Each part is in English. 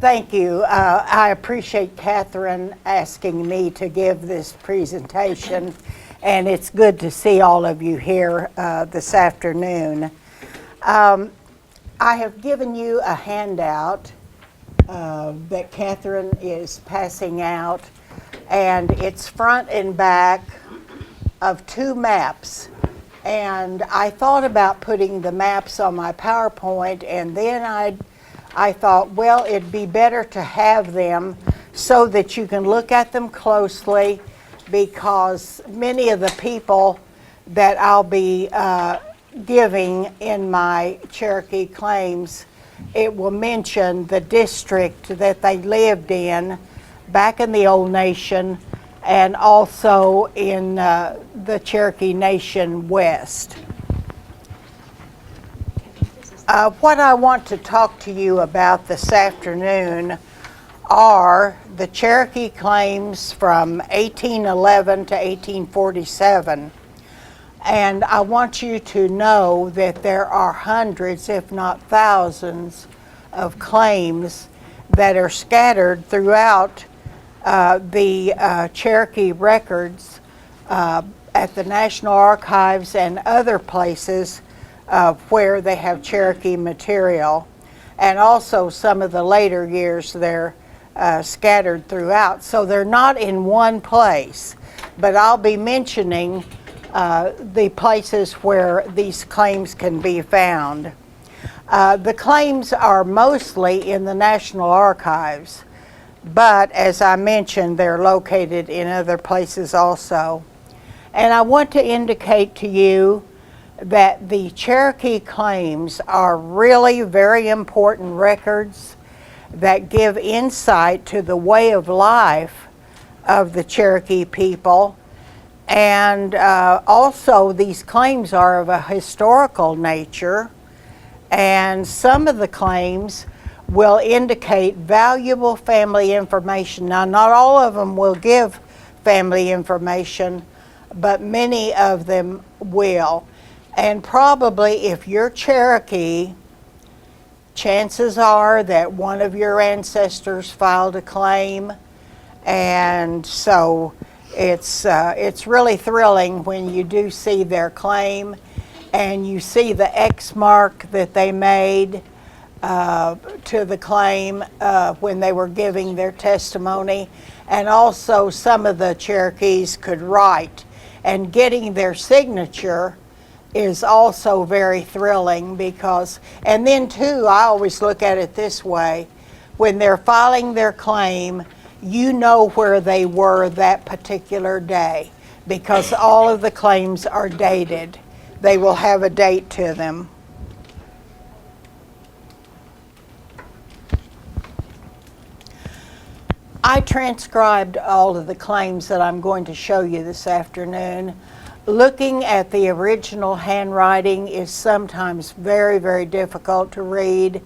Thank you. I appreciate Catherine asking me to give this presentation, and it's good to see all of you here this afternoon. I have given you a handout that Catherine is passing out, and it's front and back of two maps. And I thought about putting the maps on my PowerPoint, and then I thought, well, it'd be better to have them so that you can look at them closely, because many of the people that I'll be giving in my Cherokee Claims, it will mention the district that they lived in back in the old nation, and also in the Cherokee Nation West. What I want to talk to you about this afternoon are the Cherokee Claims from 1811 to 1847. And I want you to know that there are hundreds, if not thousands, of claims that are scattered throughout the Cherokee records at the National Archives and other places where they have Cherokee material. And also some of the later years they're scattered throughout. So they're not in one place, but I'll be mentioning the places where these claims can be found. The claims are mostly in the National Archives, but as I mentioned, they're located in other places also. And I want to indicate to you that the Cherokee Claims are really very important records that give insight to the way of life of the Cherokee people. And also these claims are of a historical nature, and some of the claims will indicate valuable family information. Now, not all of them will give family information, but many of them will. And probably if you're Cherokee, chances are that one of your ancestors filed a claim, and so it's really thrilling when you do see their claim and you see the X mark that they made to the claim when they were giving their testimony. And also some of the Cherokees could write, and getting their signature is also very thrilling, because, and then too, I always look at it this way: when they're filing their claim, you know where they were that particular day, because all of the claims are dated. They will have a date to them. I transcribed all of the claims that I'm going to show you this afternoon. Looking at the original handwriting is sometimes very, very difficult to read,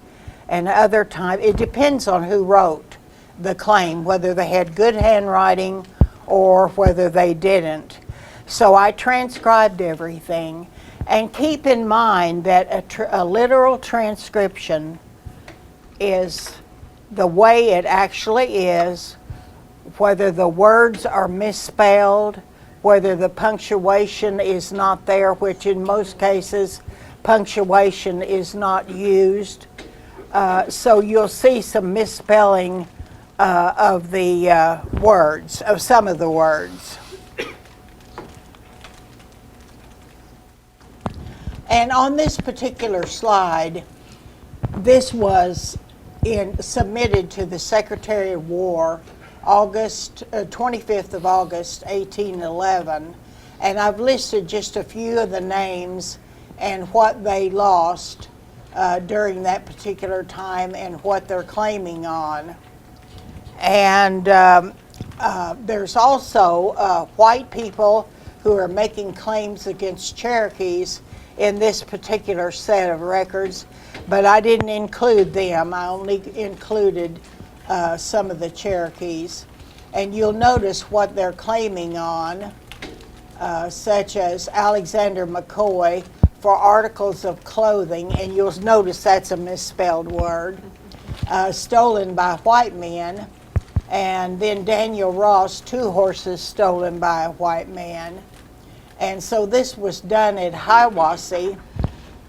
and other times it depends on who wrote the claim, whether they had good handwriting or whether they didn't. So I transcribed everything. And keep in mind that a literal transcription is the way it actually is, whether the words are misspelled, whether the punctuation is not there, which in most cases punctuation is not used. So you'll see some misspelling of the words, of some of the words. And on this particular slide, this was submitted to the Secretary of War August 25th of August 1811, and I've listed just a few of the names and what they lost during that particular time and what they're claiming on. And there's also white people who are making claims against Cherokees in this particular set of records, but I didn't include them. I only included some of the Cherokees. And you'll notice what they're claiming on, such as Alexander McCoy for articles of clothing, and you'll notice that's a misspelled word. stolen by white men, and then Daniel Ross, 2 horses stolen by a white man. And so this was done at Hiawassee.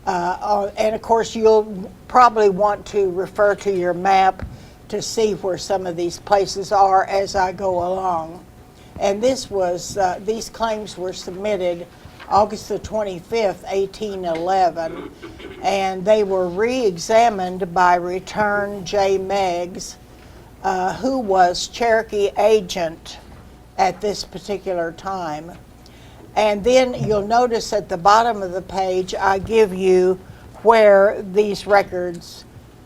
And of course, you'll probably want to refer to your map to see where some of these places are as I go along. And this was, these claims were submitted August the 25th, 1811, and they were re-examined by Return J. Meggs, who was Cherokee agent at this particular time. And then you'll notice at the bottom of the page, I give you where these records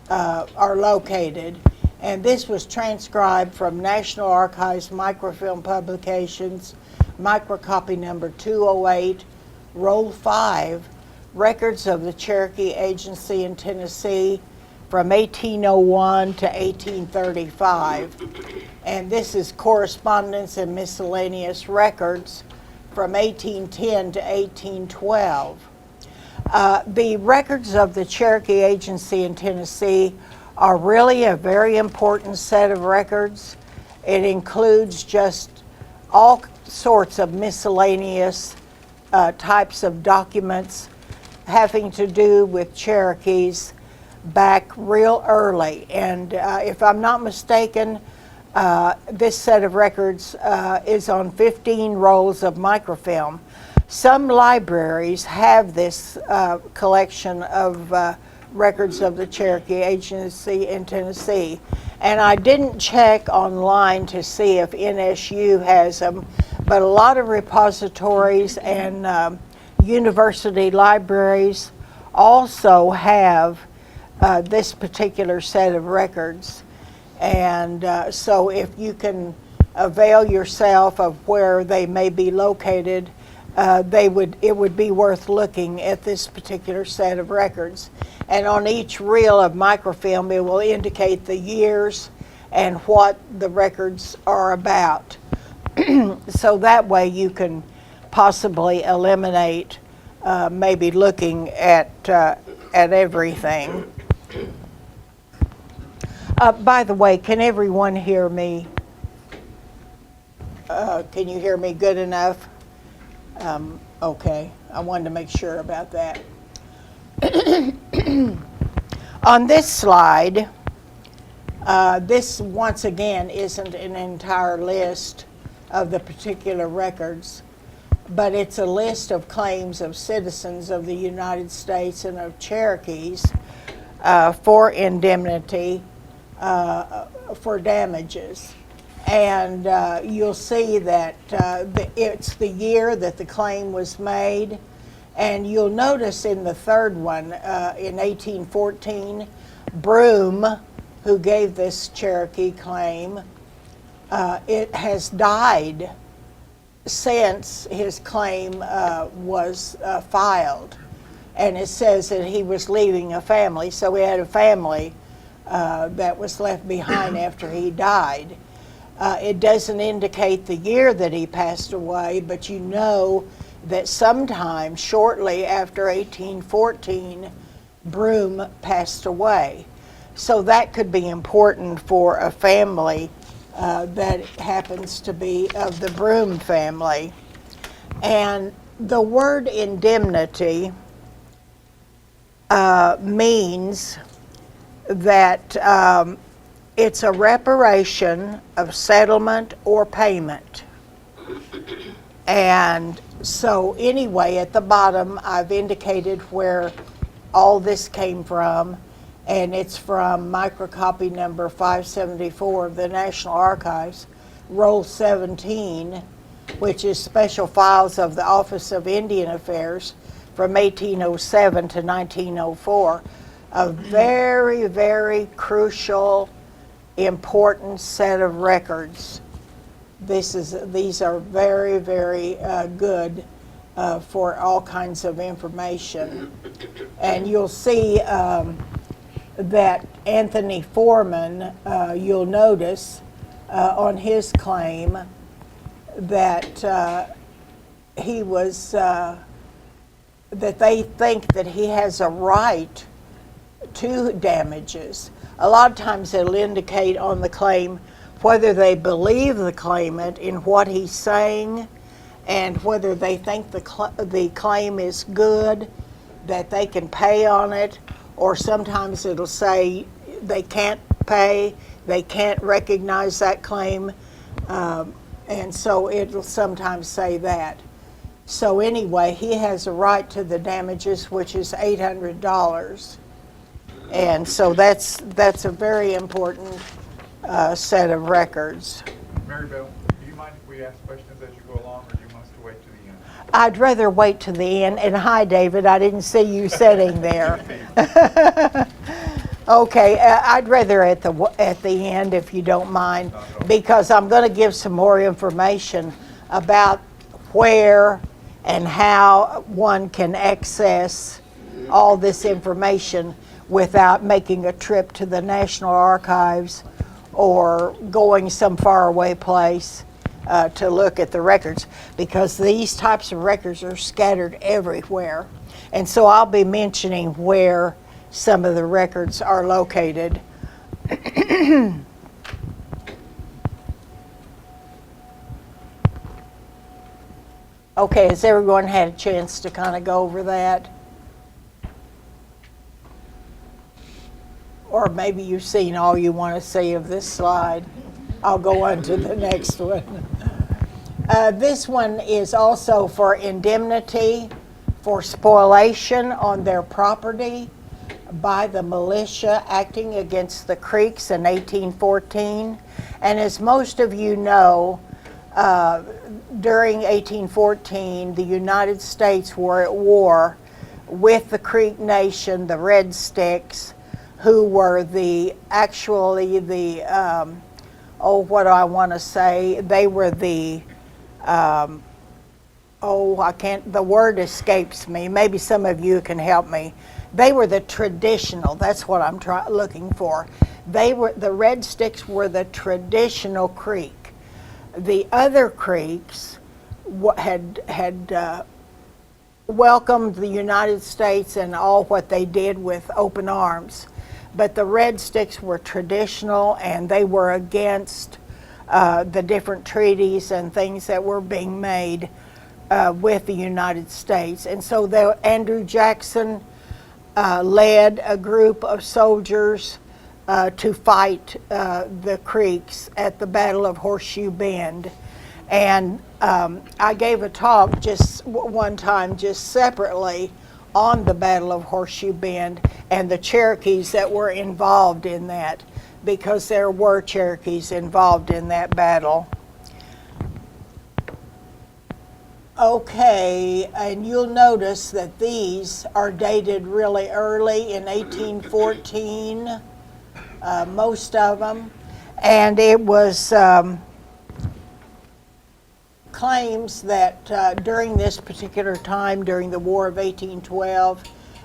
are located. And this was transcribed from National Archives Microfilm Publications, microcopy number 208, Roll 5, Records of the Cherokee Agency in Tennessee from 1801 to 1835. And this is correspondence and miscellaneous records from 1810 to 1812. The records of the Cherokee Agency in Tennessee are really a very important set of records. It includes just all sorts of miscellaneous types of documents having to do with Cherokees back real early. And if I'm not mistaken, this set of records is on 15 rolls of microfilm. Some libraries have this collection of records of the Cherokee Agency in Tennessee. And I didn't check online to see if NSU has them, but a lot of repositories and university libraries also have this particular set of records. And so if you can avail yourself of where they may be located, it would be worth looking at this particular set of records. And on each reel of microfilm, it will indicate the years and what the records are about. So that way you can possibly eliminate maybe looking at everything. By the way, can everyone hear me? Can you hear me good enough? Okay, I wanted to make sure about that. On this slide, this once again isn't an entire list of the particular records, but it's a list of claims of citizens of the United States and of Cherokees for indemnity for damages. And you'll see that it's the year that the claim was made. And you'll notice in the third one, in 1814, Broome, who gave this Cherokee claim, it has died since his claim was filed. And it says that he was leaving a family, so he had a family that was left behind after he died. It doesn't indicate the year that he passed away, but you know that sometime shortly after 1814, Broome passed away. So that could be important for a family that happens to be of the Broome family. And the word indemnity means that it's a reparation of settlement or payment. And so anyway, at the bottom, I've indicated where all this came from, and it's from microcopy number 574 of the National Archives, Roll 17, which is Special Files of the Office of Indian Affairs from 1807 to 1904. A very, very crucial, important set of records. These are very, very good for all kinds of information. And you'll see that Anthony Foreman, you'll notice on his claim that he was, that they think that he has a right two damages. A lot of times it'll indicate on the claim whether they believe the claimant in what he's saying and whether they think the claim is good, that they can pay on it, or sometimes it'll say they can't pay, they can't recognize that claim, and so it'll sometimes say that. So anyway, he has a right to the damages, which is $800. And so that's a very important set of records. Marybelle, do you mind if we ask questions as you go along, or do you want us to wait to the end? I'd rather wait to the end. And hi, David, I didn't see you sitting there. Okay, I'd rather at the end, if you don't mind, because I'm going to give some more information about where and how one can access all this information without making a trip to the National Archives or going some faraway place to look at the records, because these types of records are scattered everywhere. And so I'll be mentioning where some of the records are located. Okay, has everyone had a chance to kind of go over that? Or maybe you've seen all you want to see of this slide. I'll go on to the next one. This one is also for indemnity for spoliation on their property by the militia acting against the Creeks in 1814. And as most of you know, during 1814, the United States were at war with the Creek Nation, the Red Sticks, who were the the word escapes me. Maybe some of you can help me. They were the traditional, that's what I'm looking for. The Red Sticks were the traditional Creek. The other Creeks had welcomed the United States and all what they did with open arms. But the Red Sticks were traditional, and they were against the different treaties and things that were being made with the United States. And so Andrew Jackson led a group of soldiers to fight the Creeks at the Battle of Horseshoe Bend. And I gave a talk just one time, just separately, on the Battle of Horseshoe Bend and the Cherokees that were involved in that, because there were Cherokees involved in that battle. Okay, and you'll notice that these are dated really early in 1814, most of them, and it was claims that during this particular time, during the War of 1812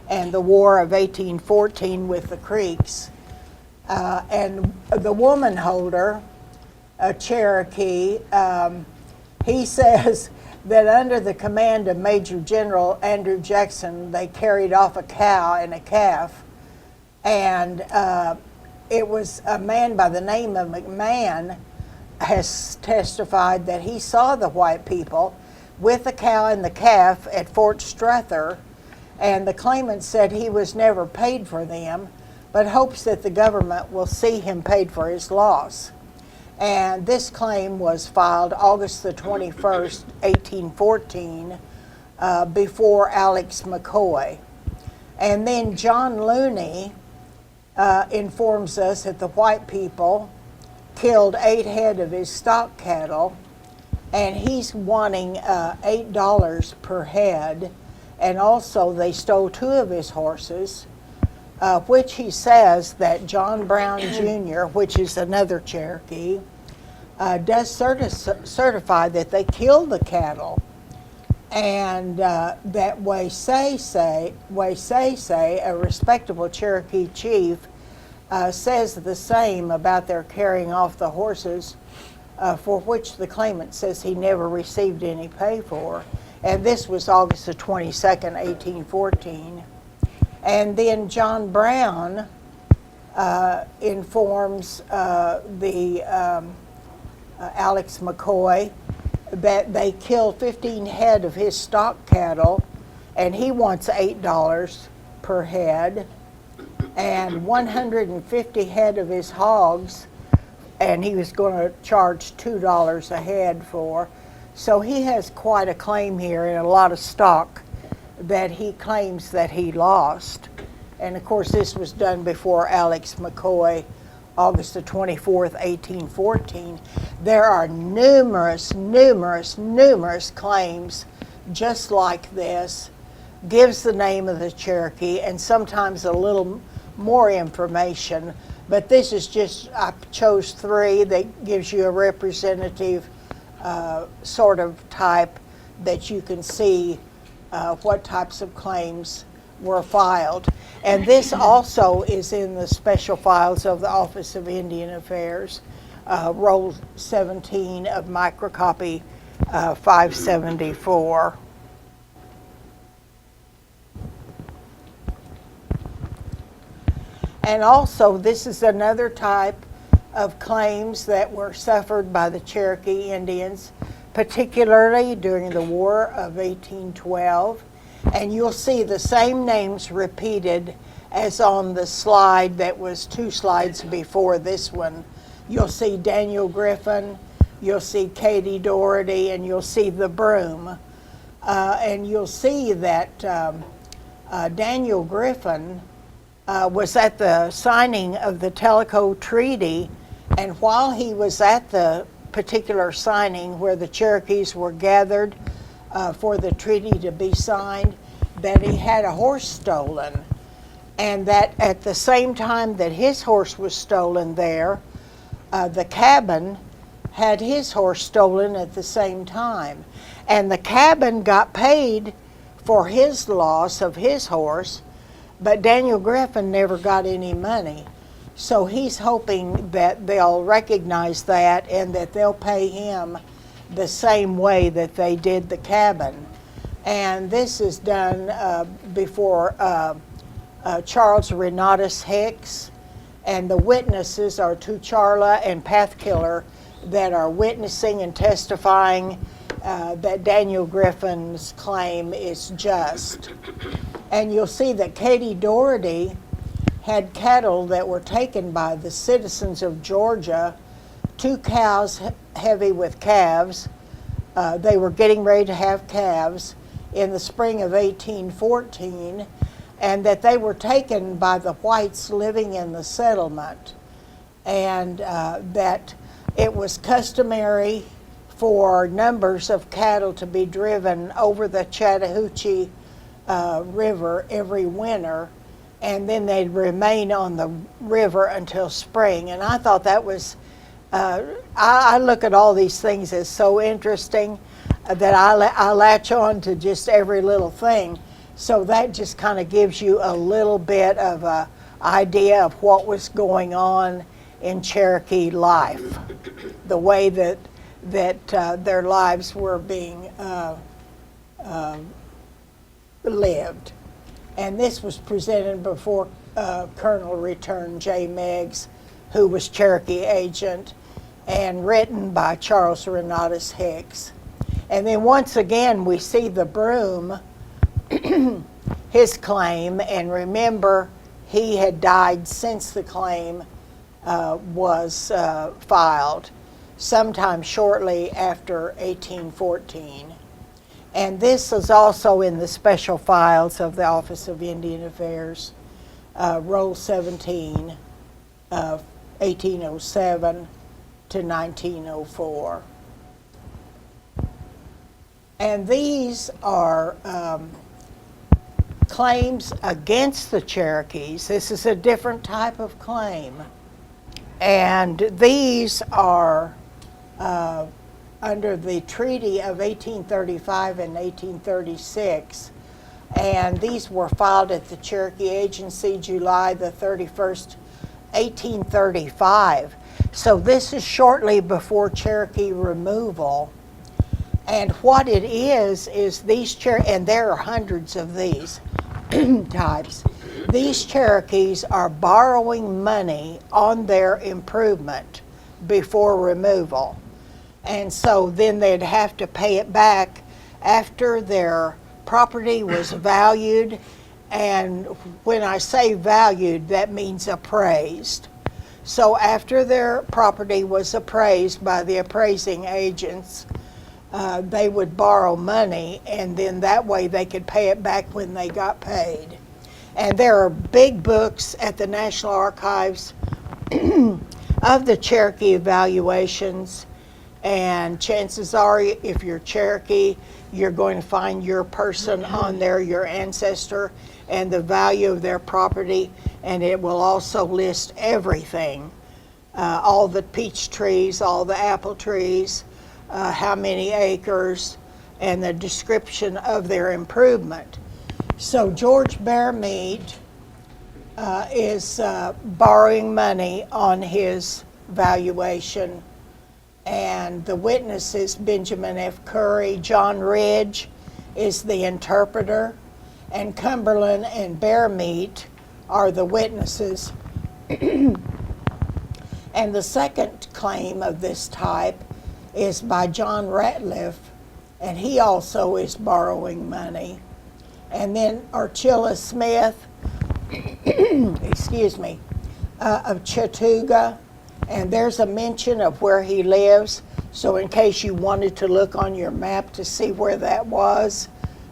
and the War of 1814 with the Creeks, and the woman holder, a Cherokee, he says that under the command of Major General Andrew Jackson, they carried off a cow and a calf, and it was a man by the name of McMahon has testified that he saw the white people with the cow and the calf at Fort Strother, and the claimant said he was never paid for them, but hopes that the government will see him paid for his loss. And this claim was filed August the 21st, 1814, before Alex McCoy. And then John Looney informs us that the white people killed 8 head of his stock cattle, and he's wanting $8 per head, and also they stole 2 of his horses, which he says that John Brown Jr., which is another Cherokee, does certify that they killed the cattle, and that Waysay say, a respectable Cherokee chief, says the same about their carrying off the horses, for which the claimant says he never received any pay for. And this was August the 22nd, 1814. And then John Brown informs Alex McCoy that they killed 15 head of his stock cattle, and he wants $8 per head, and 150 head of his hogs, and he was going to charge $2 a head for. So he has quite a claim here and a lot of stock that he claims that he lost. And of course, this was done before Alex McCoy, August the 24th, 1814. There are numerous claims just like this, gives the name of the Cherokee and sometimes a little more information. But this is just, I chose 3 that gives you a representative sort of type that you can see what types of claims were filed. And this also is in the special files of the Office of Indian Affairs, Roll 17 of microcopy 574. And also, this is another type of claims that were suffered by the Cherokee Indians, particularly during the War of 1812. And you'll see the same names repeated as on the slide that was 2 slides before this one. You'll see Daniel Griffin, you'll see Katie Doherty, and you'll see the Broom. And you'll see that Daniel Griffin was at the signing of the Tellico Treaty, and while he was at the particular signing where the Cherokees were gathered for the treaty to be signed, that he had a horse stolen, and that at the same time that his horse was stolen there, the cabin had his horse stolen at the same time, and the cabin got paid for his loss of his horse, but Daniel Griffin never got any money. So he's hoping that they'll recognize that and that they'll pay him the same way that they did the cabin. And this is done before Charles Renatus Hicks, and the witnesses are Tucharla and Pathkiller that are witnessing and testifying that Daniel Griffin's claim is just. And you'll see that Katie Doherty had cattle that were taken by the citizens of Georgia, 2 cows heavy with calves. They were getting ready to have calves in the spring of 1814, and that they were taken by the whites living in the settlement, and that it was customary for numbers of cattle to be driven over the Chattahoochee River every winter, and then they'd remain on the river until spring. And I thought that was, I look at all these things as so interesting that I latch on to just every little thing. So that just kind of gives you a little bit of an idea of what was going on in Cherokee life, the way that their lives were being lived. And this was presented before Colonel Return J. Meigs, who was Cherokee agent, and written by Charles Renatus Hicks. And then once again, we see the Broom, his claim, and remember, he had died since the claim was filed, sometime shortly after 1814. And this is also in the special files of the Office of Indian Affairs, Roll 17, 1807 to 1904. And these are claims against the Cherokees. This is a different type of claim. And these are under the Treaty of 1835 and 1836. And these were filed at the Cherokee Agency July the 31st, 1835. So this is shortly before Cherokee removal. And what it is these and there are hundreds of these types. these Cherokees are borrowing money on their improvement before removal. And so then they'd have to pay it back after their property was valued. And when I say valued, that means appraised. So after their property was appraised by the appraising agents, they would borrow money, and then that way they could pay it back when they got paid. And there are big books at the National Archives of the Cherokee evaluations, and chances are, if you're Cherokee, you're going to find your person on there, your ancestor, and the value of their property, and it will also list everything, all the peach trees, all the apple trees, how many acres, and the description of their improvement. So George Bearmeat is borrowing money on his valuation, and the witness is Benjamin F. Curry. John Ridge is the interpreter, and Cumberland and Bearmeat are the witnesses. And the second claim of this type is by John Ratliff, and he also is borrowing money. And then Archilla Smith, excuse me, of Chattooga, and there's a mention of where he lives, so in case you wanted to look on your map to see where that was,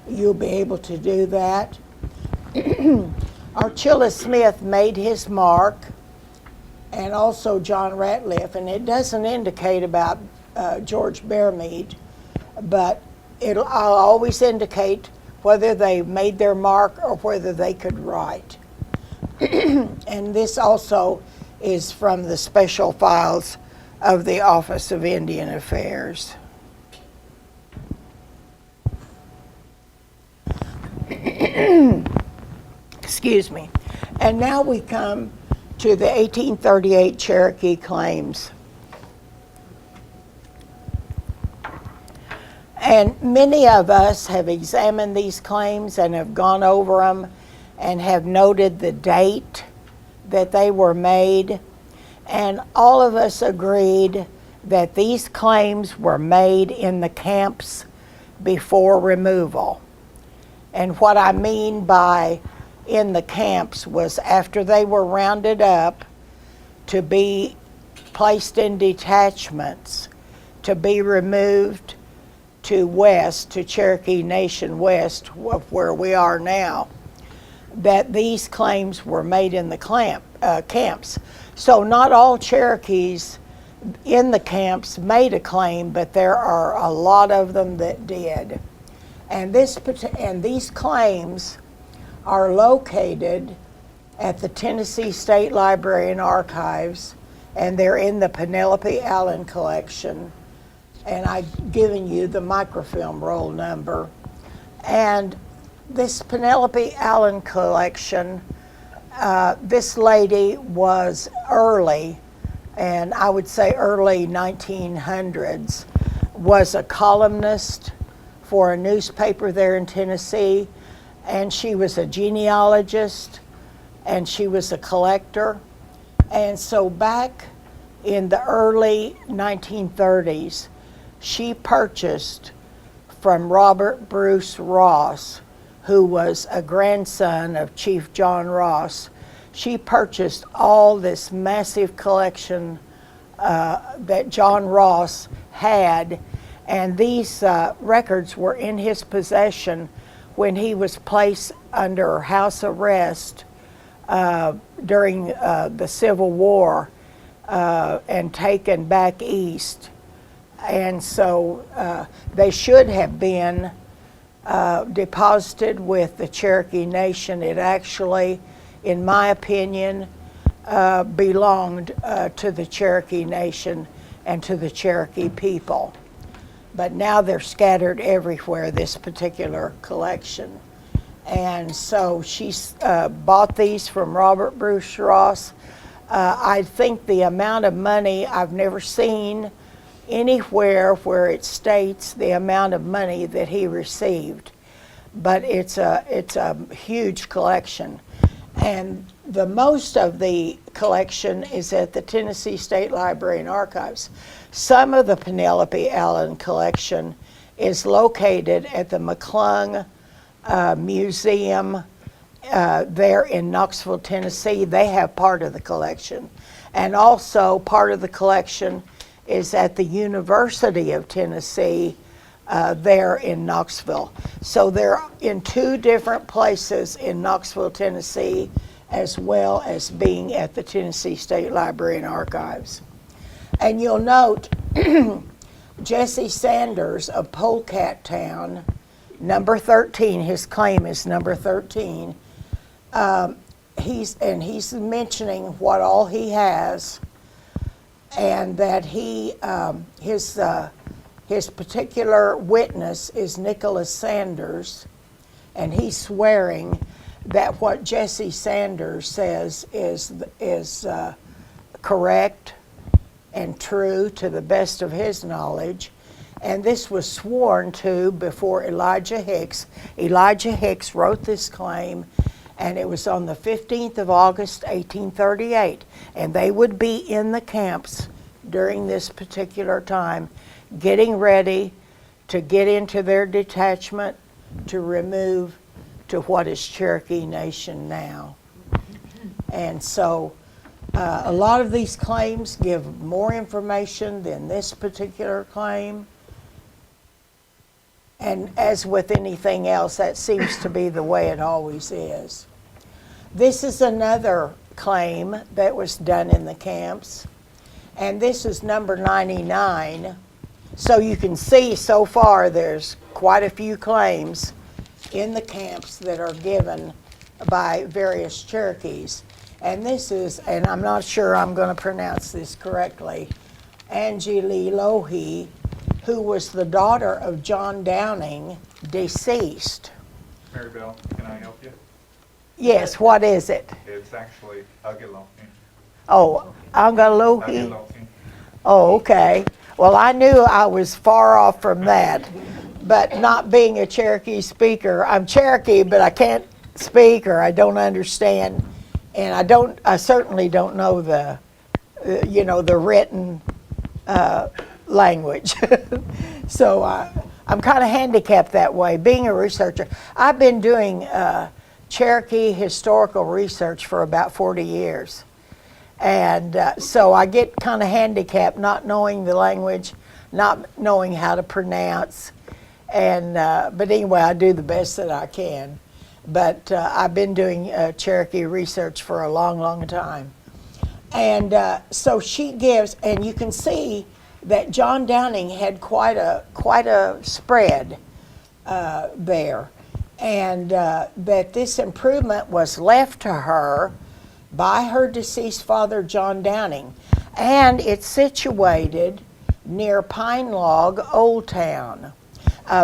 you'll be able to do that. Archilla Smith made his mark, and also John Ratliff, and it doesn't indicate about George Bearmeat, but I'll always indicate whether they made their mark or whether they could write. And this also is from the special files of the Office of Indian Affairs. Excuse me. And now we come to the 1838 Cherokee Claims. And many of us have examined these claims and have gone over them and have noted the date that they were made. And all of us agreed that these claims were made in the camps before removal. And what I mean by in the camps was after they were rounded up to be placed in detachments, to be removed to west, to Cherokee Nation West, where we are now, that these claims were made in the camps. So not all Cherokees in the camps made a claim, but there are a lot of them that did. And these claims are located at the Tennessee State Library and Archives, and they're in the Penelope Allen collection. And I've given you the microfilm roll number. And this Penelope Allen collection, this lady was early, and I would say early 1900s, was a columnist for a newspaper there in Tennessee, and she was a genealogist, and she was a collector. And so back in the early 1930s, she purchased from Robert Bruce Ross, who was a grandson of Chief John Ross. She purchased all this massive collection that John Ross had, and these records were in his possession when he was placed under house arrest during the Civil War and taken back east. And so they should have been deposited with the Cherokee Nation. It actually, in my opinion, belonged to the Cherokee Nation and to the Cherokee people. But now they're scattered everywhere, this particular collection. And so she bought these from Robert Bruce Ross. I think the amount of money, I've never seen anywhere where it states the amount of money that he received, but it's a huge collection. And the most of the collection is at the Tennessee State Library and Archives. Some of the Penelope Allen collection is located at the McClung Museum there in Knoxville, Tennessee. They have part of the collection. And also part of the collection is at the University of Tennessee there in Knoxville. So they're in two different places in Knoxville, Tennessee, as well as being at the Tennessee State Library and Archives. And you'll note Jesse Sanders of Polecat Town, number 13, his claim is number 13. He's mentioning what all he has, and that his particular witness is Nicholas Sanders, and he's swearing that what Jesse Sanders says is correct and true to the best of his knowledge. And this was sworn to before Elijah Hicks. Elijah Hicks wrote this claim, and it was on the 15th of August, 1838. And they would be in the camps during this particular time, getting ready to get into their detachment to remove to what is Cherokee Nation now. And so a lot of these claims give more information than this particular claim. And as with anything else, that seems to be the way it always is. This is another claim that was done in the camps, and this is number 99. So you can see so far there's quite a few claims in the camps that are given by various Cherokees. And this is, and I'm not sure I'm going to pronounce this correctly, Angeli Lohi, who was the daughter of John Downing, deceased. Marybelle, can I help you? Yes, what is it? It's actually Aguilofi. Oh, Angalohi? Aguilofi. Oh, okay. Well, I knew I was far off from that, but not being a Cherokee speaker, I'm Cherokee, but I can't speak or I don't understand, and I certainly don't know the written language. So I'm kind of handicapped that way. Being a researcher, I've been doing Cherokee historical research for about 40 years. And so I get kind of handicapped not knowing the language, not knowing how to pronounce. And but anyway, I do the best that I can. But I've been doing Cherokee research for a long, long time. And so she gives, and you can see that John Downing had quite a spread there, and that this improvement was left to her by her deceased father, John Downing, and it's situated near Pine Log, Old Town.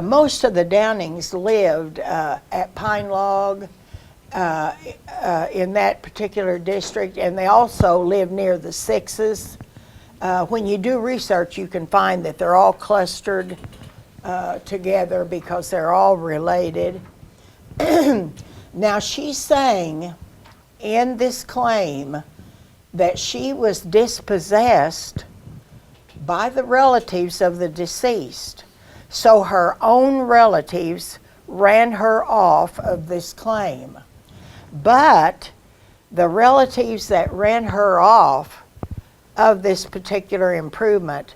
Most of the Downings lived at Pine Log in that particular district, and they also lived near the Sixes. When you do research, you can find that they're all clustered together because they're all related. Now, she's saying in this claim that she was dispossessed by the relatives of the deceased. So her own relatives ran her off of this claim. But the relatives that ran her off of this particular improvement,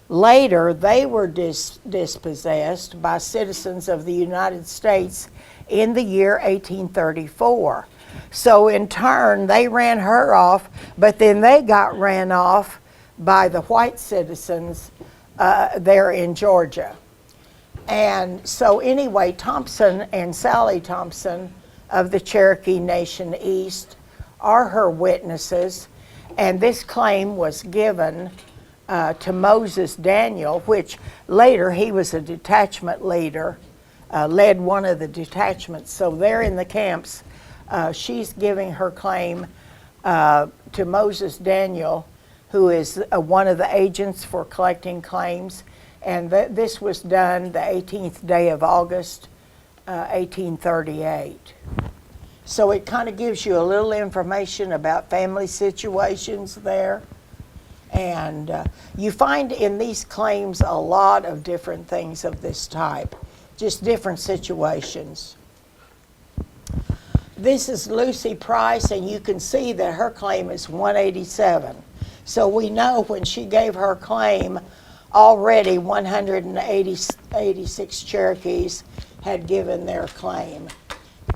later they were dispossessed by citizens of the United States in the year 1834. So in turn, they ran her off, but then they got ran off by the white citizens there in Georgia. And so anyway, Thompson and Sally Thompson of the Cherokee Nation East are her witnesses, and this claim was given to Moses Daniel, which later he was a detachment leader, led one of the detachments. So they're in the camps. She's giving her claim to Moses Daniel, who is one of the agents for collecting claims. And this was done the 18th day of August, 1838. So it kind of gives you a little information about family situations there. And you find in these claims a lot of different things of this type, just different situations. This is Lucy Price, and you can see that her claim is 187. So we know when she gave her claim, already 186 Cherokees had given their claim.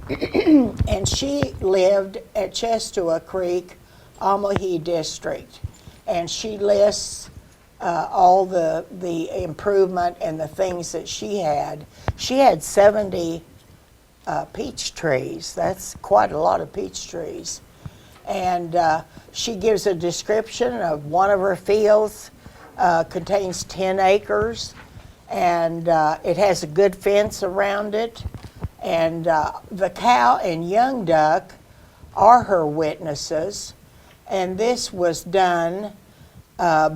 And she lived at Chestoa Creek, Omahe District. And she lists all the improvement and the things that she had. She had 70 peach trees. That's quite a lot of peach trees. And she gives a description of one of her fields, contains 10 acres, and it has a good fence around it. And the cow and young duck are her witnesses. And this was done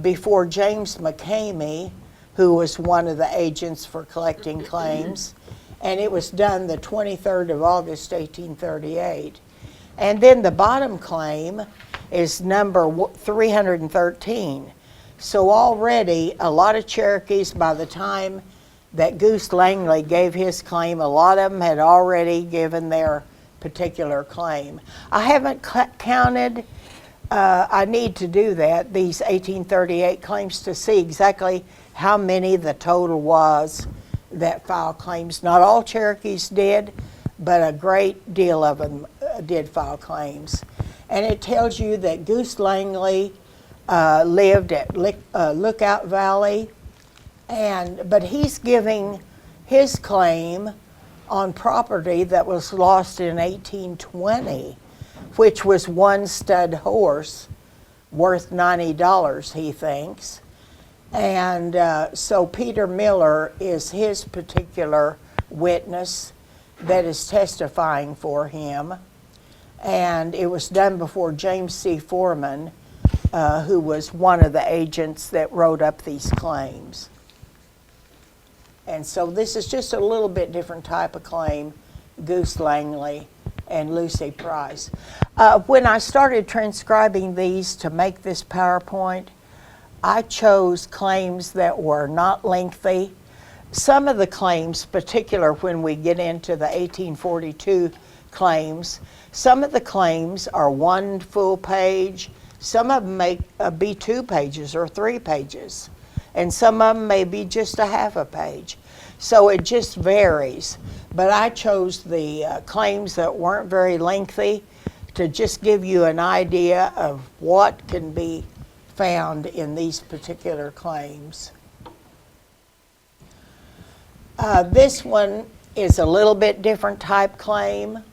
before James McCamey, who was one of the agents for collecting claims. And it was done the 23rd of August, 1838. And then the bottom claim is number 313. So already a lot of Cherokees, by the time that Goose Langley gave his claim, a lot of them had already given their particular claim. I haven't counted, I need to do that, these 1838 claims to see exactly how many the total was that filed claims. Not all Cherokees did, but a great deal of them did file claims. And it tells you that Goose Langley lived at Lookout Valley, but he's giving his claim on property that was lost in 1820, which was one stud horse worth $90, he thinks. And so Peter Miller is his particular witness that is testifying for him. And it was done before James C. Foreman, who was one of the agents that wrote up these claims. And so this is just a little bit different type of claim, Goose Langley and Lucy Price. When I started transcribing these to make this PowerPoint, I chose claims that were not lengthy. Some of the claims, particular when we get into the 1842 claims, some of the claims are one full page, some of them may be 2 pages or 3 pages, and some of them may be just a half a page. So it just varies. But I chose the claims that weren't very lengthy to just give you an idea of what can be found in these particular claims. This one is a little bit different type claim.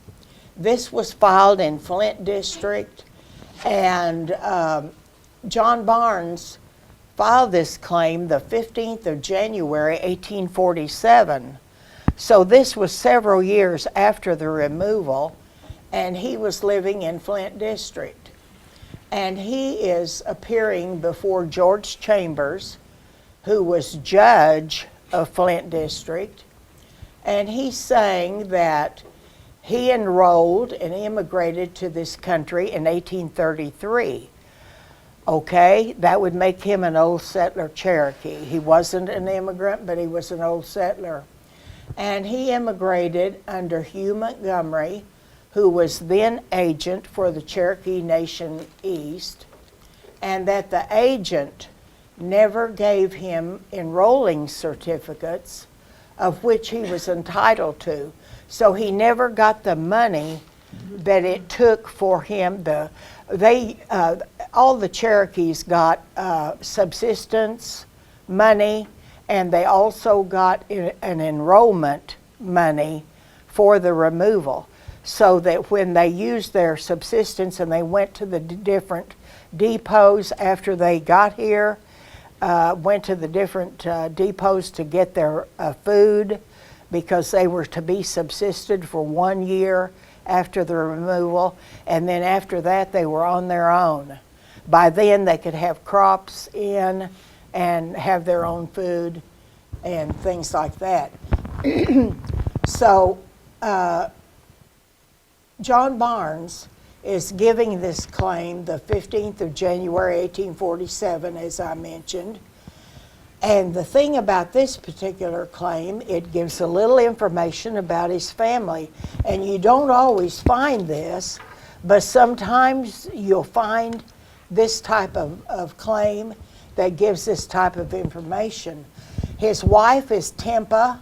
This was filed in Flint District, and John Barnes filed this claim the 15th of January, 1847. So this was several years after the removal, and he was living in Flint District. And he is appearing before George Chambers, who was judge of Flint District, and he's saying that he enrolled and immigrated to this country in 1833. Okay, that would make him an old settler Cherokee. He wasn't an immigrant, but he was an old settler. And he immigrated under Hugh Montgomery, who was then agent for the Cherokee Nation East, and that the agent never gave him enrolling certificates of which he was entitled to. So he never got the money that it took for him. All the Cherokees got subsistence money, and they also got an enrollment money for the removal, so that when they used their subsistence and they went to the different depots after they got here, went to the different depots to get their food, because they were to be subsisted for 1 year after the removal, and then after that they were on their own. By then they could have crops in and have their own food and things like that. So John Barnes is giving this claim the 15th of January 1847, as I mentioned. And the thing about this particular claim, it gives a little information about his family. And you don't always find this, but sometimes you'll find this type of claim that gives this type of information. His wife is Tempa.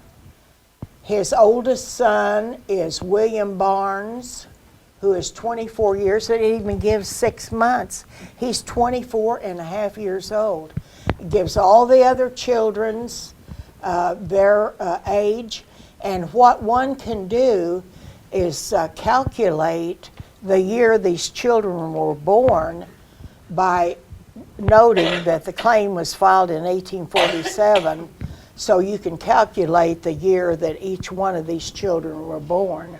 His oldest son is William Barnes, who is 24 years. It even gives 6 months. He's 24 and a half years old. It gives all the other children's their age. And what one can do is calculate the year these children were born by noting that the claim was filed in 1847, so you can calculate the year that each one of these children were born.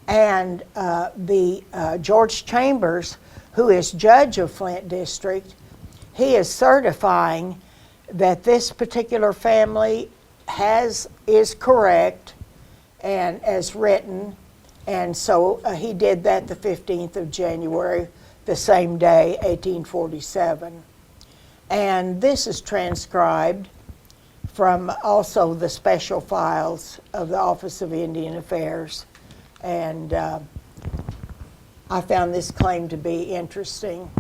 And George Chambers, who is judge of Flint District, he is certifying that this particular family is correct and as written, and so he did that the 15th of January, the same day, 1847. And this is transcribed from also the special files of the Office of Indian Affairs. And I found this claim to be interesting.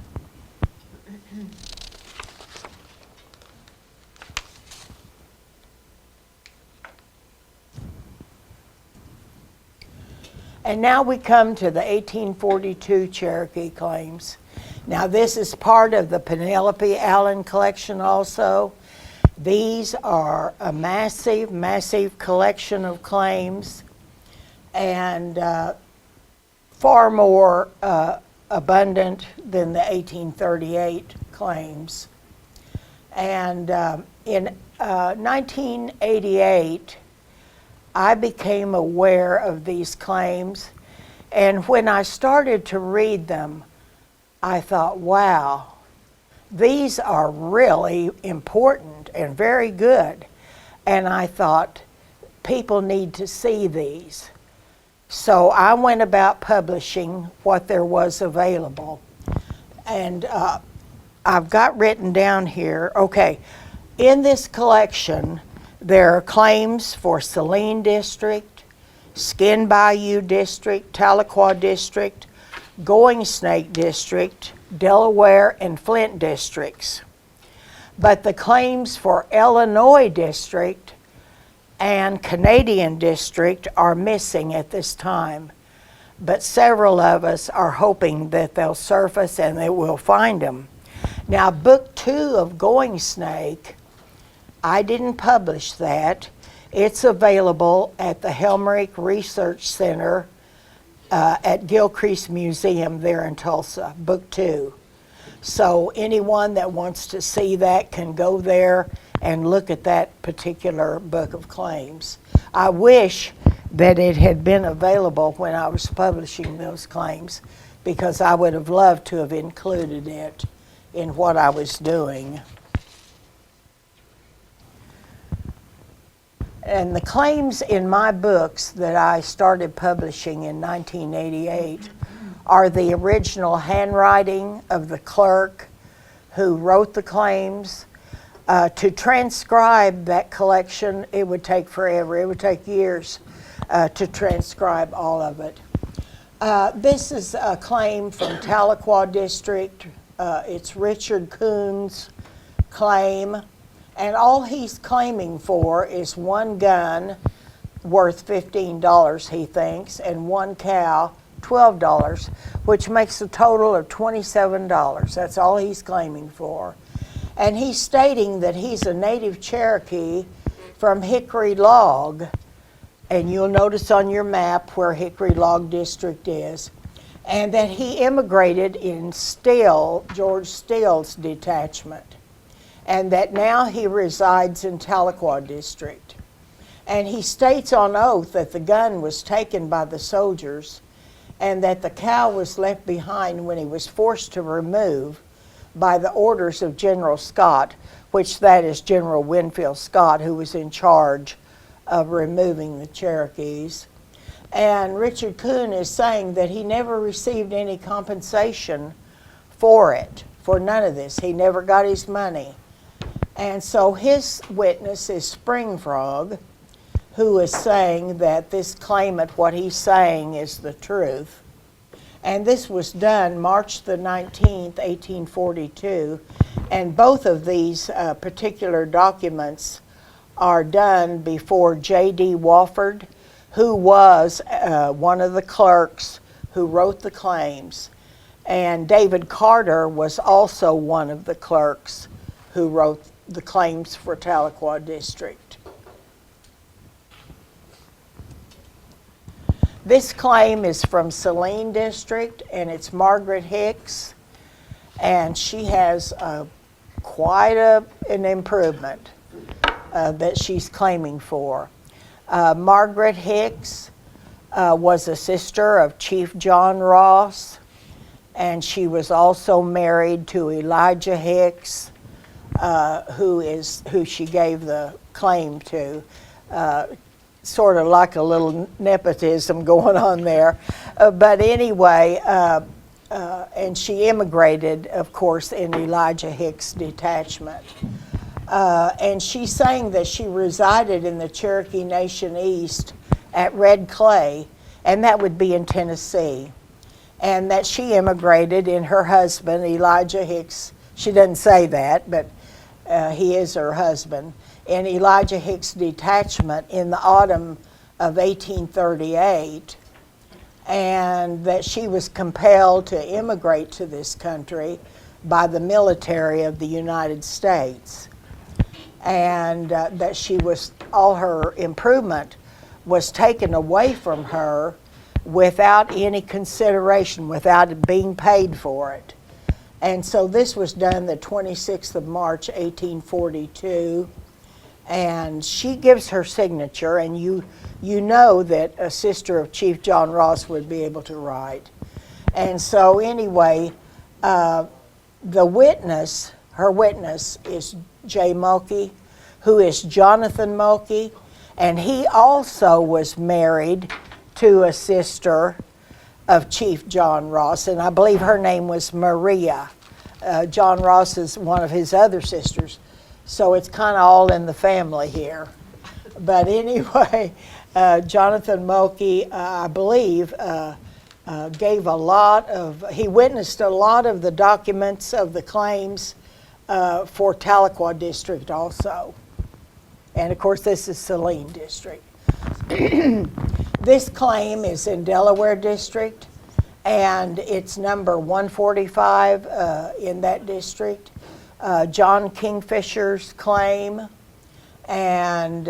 And now we come to the 1842 Cherokee Claims. Now this is part of the Penelope Allen collection also. These are a massive, massive collection of claims, and far more abundant than the 1838 claims. And in 1988, I became aware of these claims, and when I started to read them, I thought, wow, these are really important and very good. And I thought, people need to see these. So I went about publishing what there was available. And I've got written down here, okay, in this collection, there are claims for Saline District, Skin Bayou District, Tahlequah District, Going Snake District, Delaware, and Flint districts. But the claims for Illinois District and Canadian District are missing at this time. But several of us are hoping that they'll surface and that we'll find them. Now, Book 2 of Going Snake, I didn't publish that. It's available at the Helmerich Research Center at Gilcrease Museum there in Tulsa, Book 2. So anyone that wants to see that can go there and look at that particular book of claims. I wish that it had been available when I was publishing those claims, because I would have loved to have included it in what I was doing. And the claims in my books that I started publishing in 1988 are the original handwriting of the clerk who wrote the claims. To transcribe that collection, it would take forever. It would take years to transcribe all of it. This is a claim from Tahlequah District. It's Richard Coon's claim. And all he's claiming for is one gun worth $15, he thinks, and one cow, $12, which makes a total of $27. That's all he's claiming for. And he's stating that he's a native Cherokee from Hickory Log, and you'll notice on your map where Hickory Log District is, and that he immigrated in George Still's detachment, and that now he resides in Tahlequah District. And he states on oath that the gun was taken by the soldiers and that the cow was left behind when he was forced to remove by the orders of General Scott, which that is General Winfield Scott, who was in charge of removing the Cherokees. And Richard Kuhn is saying that he never received any compensation for it, for none of this. He never got his money. And so his witness is Spring Frog, who is saying that this claimant, what he's saying is the truth. And this was done March the 19th, 1842. And both of these particular documents are done before J.D. Wofford, who was one of the clerks who wrote the claims. And David Carter was also one of the clerks who wrote the claims for Tahlequah District. This claim is from Saline District, and it's Margaret Hicks, and she has quite an improvement that she's claiming for. Margaret Hicks was a sister of Chief John Ross, and she was also married to Elijah Hicks, who she gave the claim to. Sort of like a little nepotism going on there. But anyway, and she immigrated, of course, in Elijah Hicks' detachment. And she's saying that she resided in the Cherokee Nation East at Red Clay, and that would be in Tennessee. And that she immigrated in her husband, Elijah Hicks. She doesn't say that, but he is her husband. In Elijah Hicks' detachment in the autumn of 1838, and that she was compelled to immigrate to this country by the military of the United States, and that she was, all her improvement was taken away from her without any consideration, without being paid for it. And so this was done the 26th of March, 1842. And she gives her signature, and you know that a sister of Chief John Ross would be able to write. And so anyway, the witness, her witness is J. Mulkey, who is Jonathan Mulkey, and he also was married to a sister of Chief John Ross, and I believe her name was Maria. John Ross is one of his other sisters. So it's kind of all in the family here. But anyway, Jonathan Mulkey, I believe, gave he witnessed a lot of the documents of the claims for Tahlequah District also. And of course, this is Saline District. This claim is in Delaware District, and it's number 145 in that district. John Kingfisher's claim, and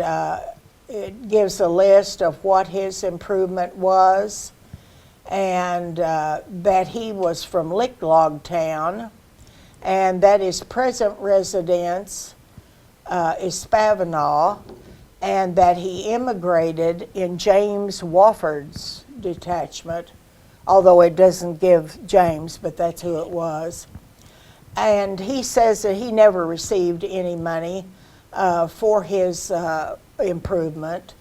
it gives a list of what his improvement was, and that he was from Licklog Town, and that his present residence is Spavinaw, and that he immigrated in James Wofford's detachment, although it doesn't give James, but that's who it was. And he says that he never received any money for his improvement,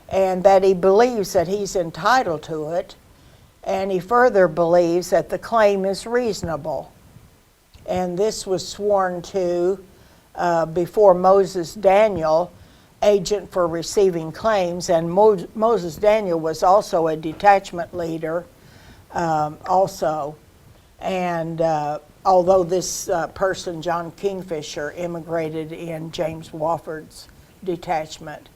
and that he believes that he's entitled to it, and he further believes that the claim is reasonable. And this was sworn to before Moses Daniel, agent for receiving claims, and Moses Daniel was also a detachment leader also. And although this person, John Kingfisher, immigrated in James Wofford's detachment.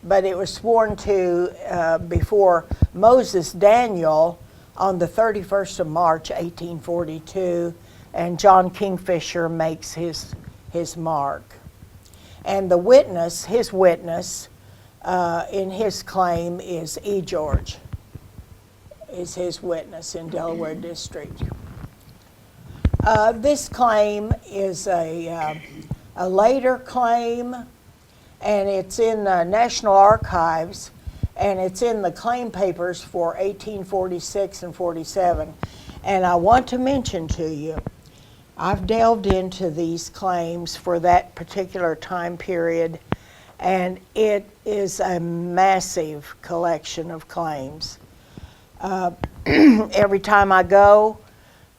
But it was sworn to before Moses Daniel on the 31st of March, 1842, and John Kingfisher makes his mark. And the witness, his witness, in his claim is E. George, is his witness in Delaware District. This claim is a later claim, and it's in the National Archives, and it's in the claim papers for 1846 and 47. And I want to mention to you, I've delved into these claims for that particular time period, And it is a massive collection of claims. Every time I go,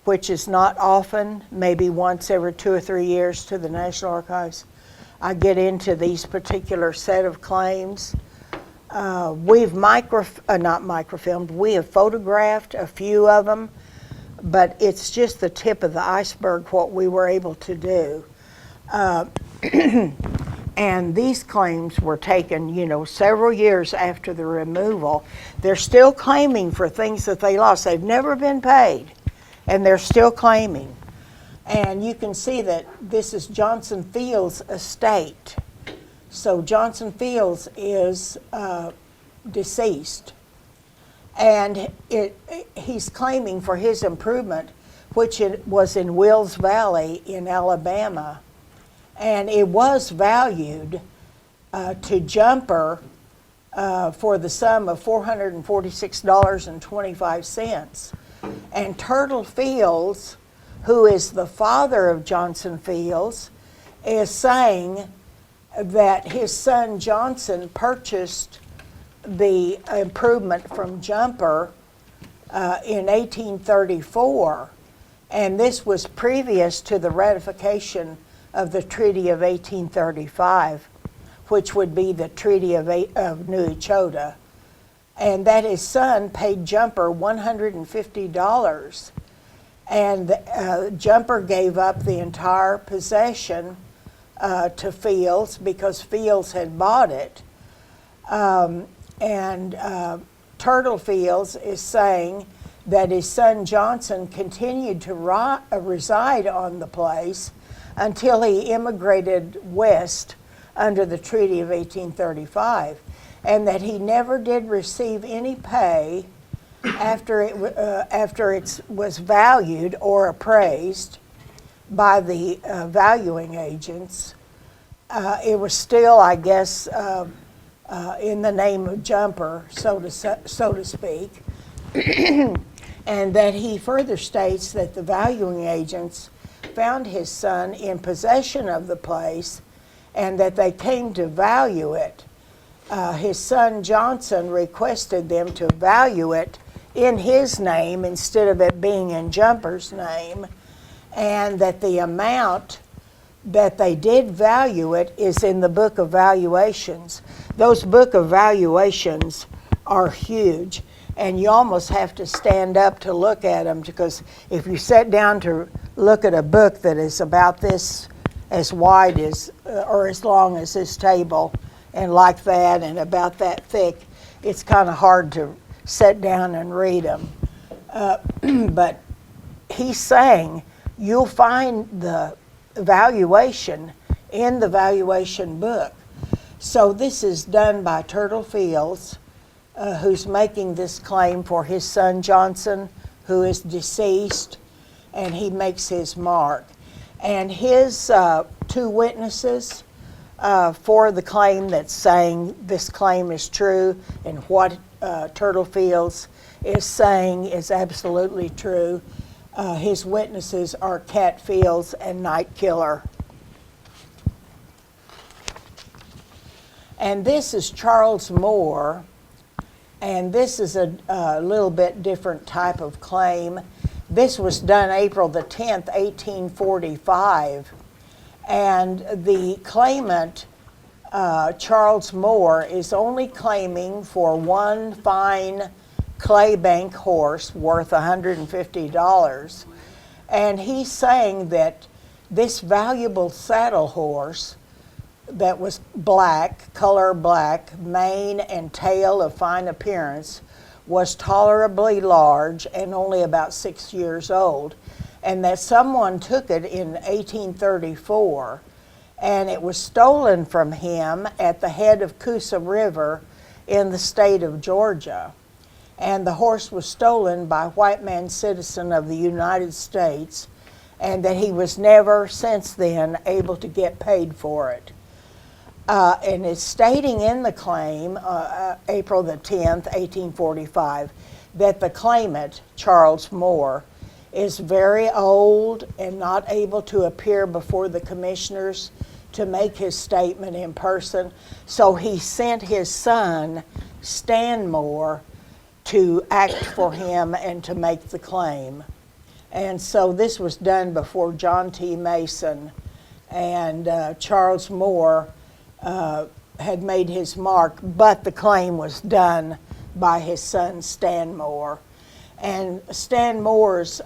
which is not often, maybe once every 2 or 3 years to the National Archives, I get into these particular set of claims. We've not microfilmed, we have photographed a few of them, but it's just the tip of the iceberg what we were able to do. And these claims were taken, several years after the removal. They're still claiming for things that they lost. They've never been paid, and they're still claiming. And you can see that this is Johnson Fields' estate. So Johnson Fields is deceased. And he's claiming for his improvement, which it was in Wills Valley in Alabama. And it was valued to Jumper for the sum of $446.25. And Turtle Fields, who is the father of Johnson Fields, is saying that his son Johnson purchased the improvement from Jumper in 1834. And this was previous to the ratification of the Treaty of 1835, which would be the Treaty of New Echota, and that his son paid Jumper $150, and Jumper gave up the entire possession to Fields because Fields had bought it, and Turtle Fields is saying that his son Johnson continued to reside on the place until he immigrated west under the Treaty of 1835, and that he never did receive any pay after it was valued or appraised by the valuing agents. It was still, I guess, in the name of Jumper, so to speak, and that he further states that the valuing agents found his son in possession of the place and that they came to value it. His son Johnson requested them to value it in his name instead of it being in Jumper's name, and that the amount that they did value it is in the Book of Valuations. Those Book of Valuations are huge, and you almost have to stand up to look at them, because if you sit down to look at a book that is about this as wide as or as long as this table and like that and about that thick, it's kind of hard to sit down and read them. But he's saying you'll find the valuation in the valuation book. So this is done by Turtle Fields, who's making this claim for his son Johnson, who is deceased, and he makes his mark. And his two witnesses for the claim that's saying this claim is true and what Turtle Fields is saying is absolutely true, his witnesses are Cat Fields and Night Killer. And this is Charles Moore, and this is a little bit different type of claim. This was done April the 10th, 1845, and the claimant, Charles Moore, is only claiming for one fine Claybank horse worth $150, and he's saying that this valuable saddle horse that was black, color black, mane and tail of fine appearance, was tolerably large and only about 6 years old, and that someone took it in 1834, and it was stolen from him at the head of Coosa River in the state of Georgia. And the horse was stolen by a white man citizen of the United States, and that he was never since then able to get paid for it. And it's stating in the claim, April the 10th, 1845, that the claimant, Charles Moore, is very old and not able to appear before the commissioners to make his statement in person. So he sent his son, Stanmore, to act for him and to make the claim. And so this was done before John T. Mason and Charles Moore had made his mark, but the claim was done by his son Stanmore. And Stanmore's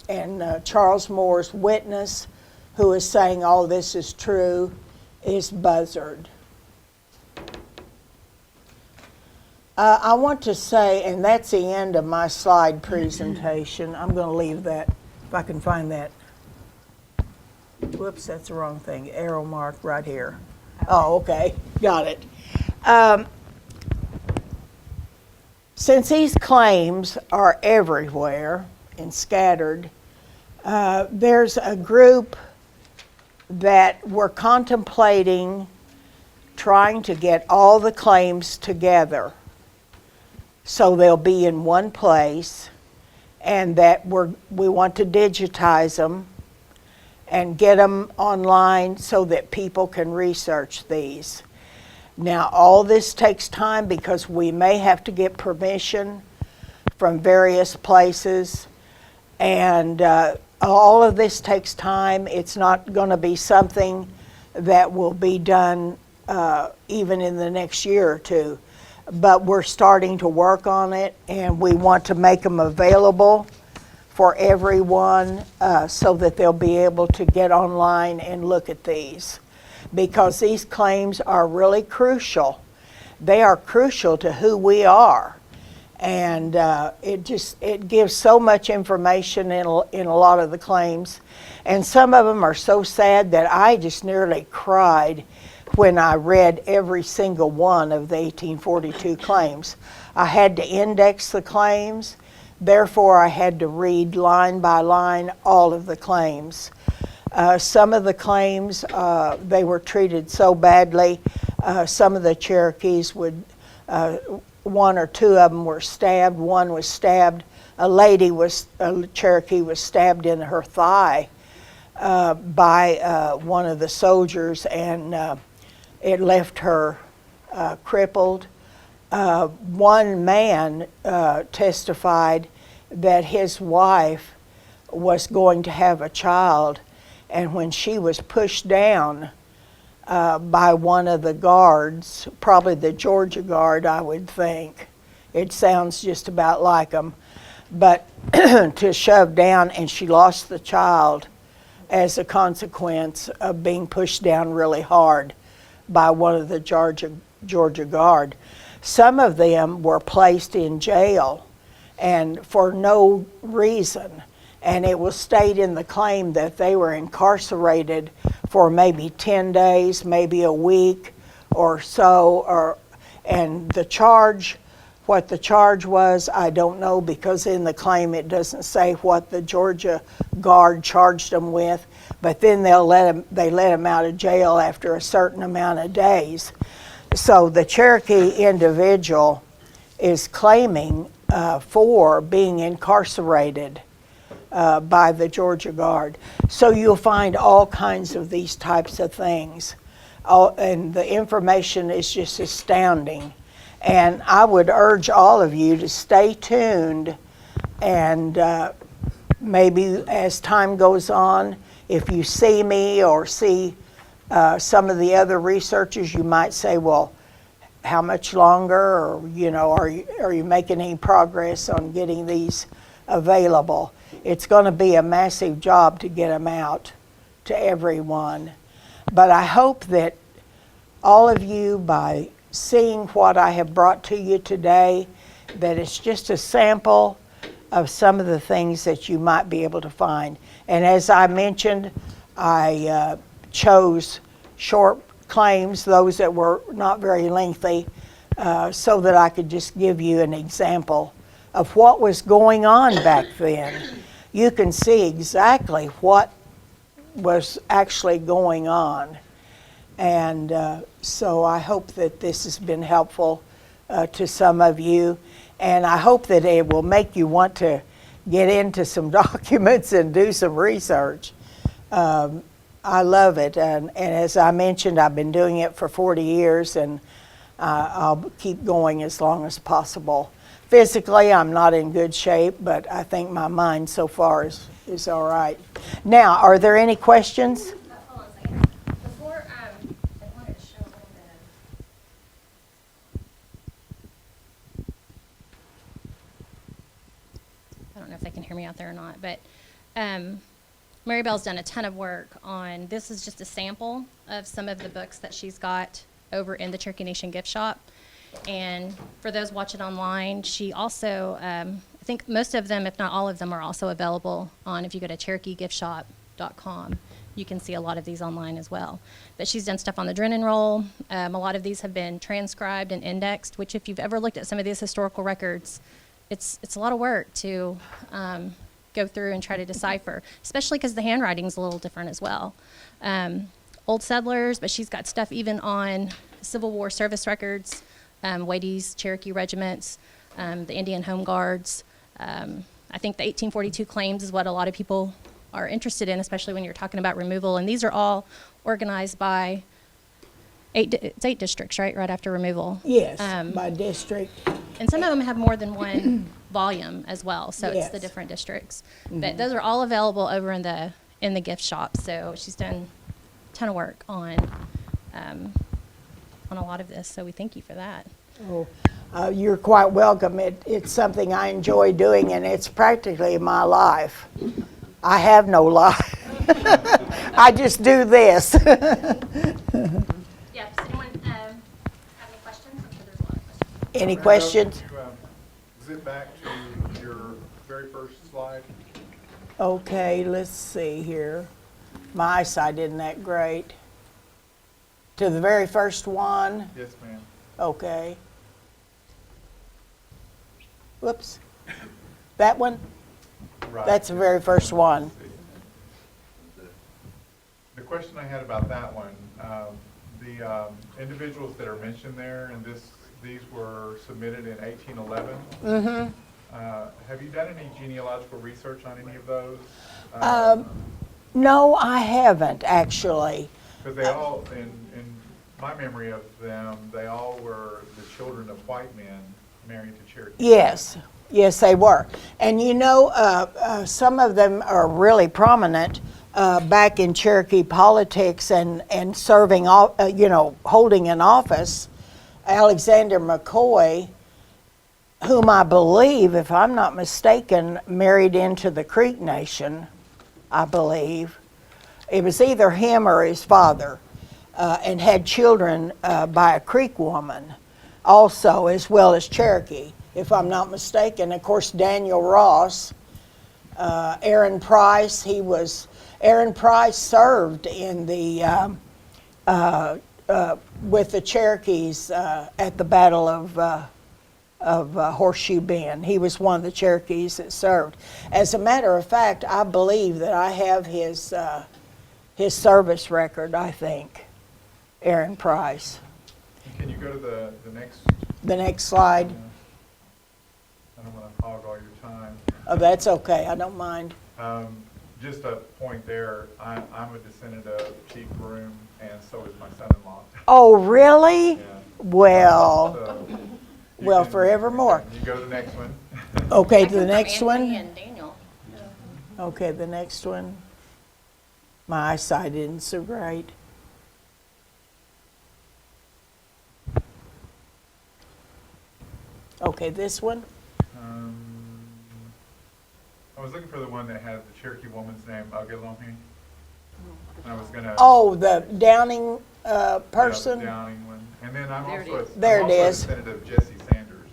and Charles Moore's witness, who is saying all this is true, is Buzzard. I want to say, and that's the end of my slide presentation. I'm going to leave that, if I can find that. Whoops, that's the wrong thing. Arrow mark right here. Oh, okay, got it. Since these claims are everywhere and scattered, there's a group that were contemplating trying to get all the claims together so they'll be in one place, and that we want to digitize them and get them online so that people can research these. Now, all this takes time because we may have to get permission from various places, and all of this takes time. It's not going to be something that will be done even in the next year or two, but we're starting to work on it, and we want to make them available for everyone so that they'll be able to get online and look at these, because these claims are really crucial. They are crucial to who we are, and it gives so much information in a lot of the claims, and some of them are so sad that I just nearly cried when I read every single one of the 1842 claims. I had to index the claims, therefore I had to read line by line all of the claims. Some of the claims, they were treated so badly. Some of the Cherokees would, one or two of them were stabbed. One was stabbed, a Cherokee was stabbed in her thigh by one of the soldiers, and it left her crippled. One man testified that his wife was going to have a child, and when she was pushed down by one of the guards, probably the Georgia Guard, I would think. It sounds just about like them. But to shove down, and she lost the child as a consequence of being pushed down really hard by one of the Georgia Guard. Some of them were placed in jail and for no reason. And it was stated in the claim that they were incarcerated for maybe 10 days, maybe a week or so, and the charge, what the charge was, I don't know, because in the claim it doesn't say what the Georgia Guard charged them with, but then they let them out of jail after a certain amount of days. So the Cherokee individual is claiming for being incarcerated by the Georgia Guard. So you'll find all kinds of these types of things. And the information is just astounding. And I would urge all of you to stay tuned, and maybe as time goes on, if you see me or see some of the other researchers, you might say, well, how much longer, or are you making any progress on getting these available? It's going to be a massive job to get them out to everyone. But I hope that all of you, by seeing what I have brought to you today, that it's just a sample of some of the things that you might be able to find. And as I mentioned, I chose short claims, those that were not very lengthy, so that I could just give you an example of what was going on back then. You can see exactly what was actually going on. And so I hope that this has been helpful to some of you. And I hope that it will make you want to get into some documents and do some research. I love it, and as I mentioned, I've been doing it for 40 years, and I'll keep going as long as possible. Physically, I'm not in good shape, but I think my mind so far is all right. Now, are there any questions? Hold on a second. Before, I wanted to show a little bit of. I don't know if they can hear me out there or not, but Marybelle's done a ton of work on. This is just a sample of some of the books that she's got over in the Cherokee Nation gift shop. And for those watching online, she also, I think most of them, if not all of them, are also available on, if you go to CherokeeGiftShop.com, you can see a lot of these online as well. But she's done stuff on the Drennan roll. A lot of these have been transcribed and indexed, which if you've ever looked at some of these historical records, it's a lot of work to go through and try to decipher, especially because the handwriting's a little different as well. Old settlers, but she's got stuff even on Civil War service records, Wadey's Cherokee regiments, the Indian Home Guards. I think the 1842 claims is what a lot of people are interested in, especially when you're talking about removal. And these are all organized by it's 8 districts, right after removal. Yes, by district. And some of them have more than one volume as well, so it's the Yes. different districts. But those are all available over in the gift shop. So she's done a ton of work on a lot of this. So we thank you for that. Oh, you're quite welcome. It's something I enjoy doing, and it's practically my life. I have no life. I just do this. Yeah, does anyone have any questions? I'm sure there's a lot of questions. Any questions? Could you zip back to your very first slide? Okay, let's see here. My eyesight isn't that great. To the very first one. Yes, ma'am. Okay. Whoops. That one? Right. That's the very first one. The question I had about that one, the individuals that are mentioned there, and these were submitted in 1811. Have you done any genealogical research on any of those? No, I haven't actually. Because they all, in my memory of them, they all were the children of white men married to Cherokee. Yes, yes, they were. And you know, some of them are really prominent back in Cherokee politics and serving, holding an office. Alexander McCoy, whom I believe, if I'm not mistaken, married into the Creek Nation, I believe. It was either him or his father, and had children by a Creek woman also, as well as Cherokee, if I'm not mistaken. Of course, Daniel Ross, Aaron Price, Aaron Price served in the, with the Cherokees at the Battle of Horseshoe Bend. He was one of the Cherokees that served. As a matter of fact, I believe that I have his service record, I think, Aaron Price. Can you go to the next? The next slide. I don't want to hog all your time. Oh, that's okay, I don't mind. Just a point there, I'm a descendant of Chief Groom, and so is my son-in-law. Oh, really? Yeah. Well, So you well, can- forevermore. You go to the next one. Okay, I to come the from next Anthony one. and Daniel. Okay, the next one. My eyesight isn't so great. Okay, this one. I was looking for the one that had the Cherokee woman's name, Agilohi. I was gonna. Oh, the Downing yeah, person? the Downing one. And then I'm There it also, is. There I'm it also a is. descendant of Jesse Sanders.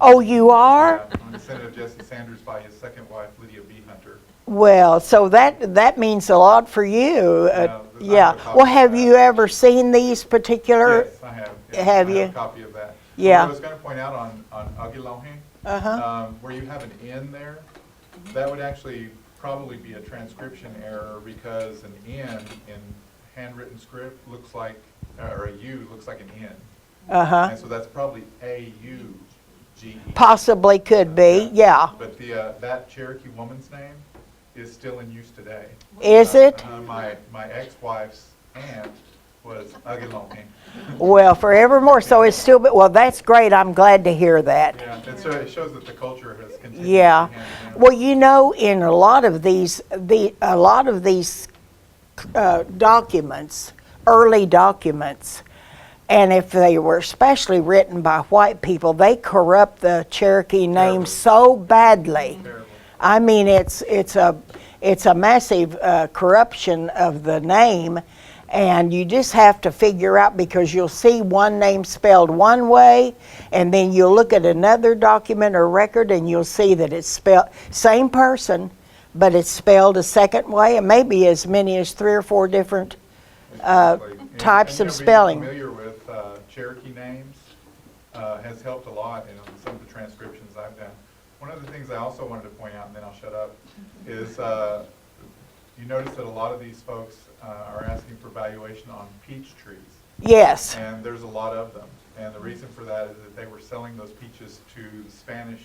Oh, you are? Yeah, I'm a descendant of Jesse Sanders by his second wife, Lydia B. Hunter. Well, so that means a lot for you. Yeah, I Yeah. have a copy Well, of have that. you ever seen these particular? Yes, I have. Yeah, Have I you? have a copy of that. Yeah. What I was going to point out on Uh-huh. where you have an N there, that would actually probably be a transcription error because an N in handwritten script looks like, or a U looks like an N. Uh-huh. And so that's probably A-U-G-E. Possibly could be, yeah. But that Cherokee woman's name is still in use today. Is it? My ex-wife's aunt was Aguilone. Well, forevermore, so it's still, well, that's great, I'm glad to hear that. Yeah, and so it shows that the culture has continued. Yeah. hand in hand. Well, you know, in a lot of these, documents, early documents, and if they were especially written by white people, they corrupt the Cherokee name so badly. Terrible. I mean, it's a massive corruption of the name, and you just have to figure out, because you'll see one name spelled one way, and then you'll look at another document or record, and you'll see that it's spelled same person, but it's spelled a second way, and maybe as many as 3 or 4 different Exactly. types And, of being spelling. familiar with Cherokee names has helped a lot in some of the transcriptions I've done. One of the things I also wanted to point out, and then I'll shut up, is you notice that a lot of these folks are asking for valuation on peach trees, Yes. and there's a lot of them. And the reason for that is that they were selling those peaches to the Spanish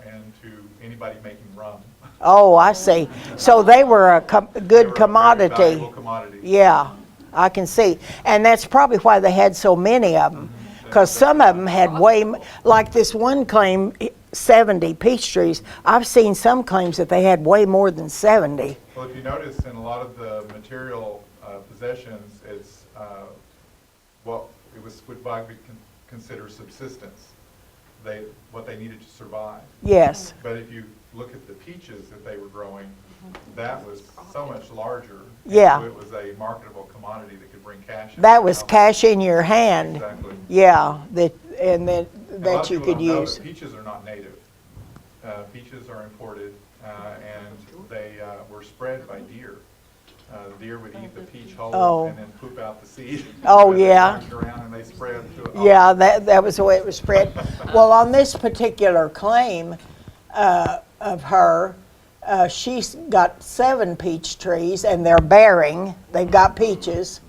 and to anybody making rum. Oh, I see. So they were a They were good a very commodity. valuable commodity. Yeah, I can see. And that's probably why they had so many of them. Because some of them had like this one claim, 70 peach trees. I've seen some claims that they had way more than 70. Well, if you notice in a lot of the material possessions, it's what I would consider subsistence. What they needed to survive. Yes. But if you look at the peaches that they were growing, that was so much larger. and Yeah. so it was a marketable commodity that could bring cash. into That the was house. cash in your hand. Exactly. Yeah, that And a lot that of you people could don't know use. that peaches are not native. Peaches are imported, and they were spread by deer. The deer would eat the peach whole Oh. and then poop out the seed. Oh, They yeah. marched around and they spread to. Yeah, that was the way it was spread. Well, on this particular claim of her, she's got 7 peach trees, and they're bearing. They've got peaches,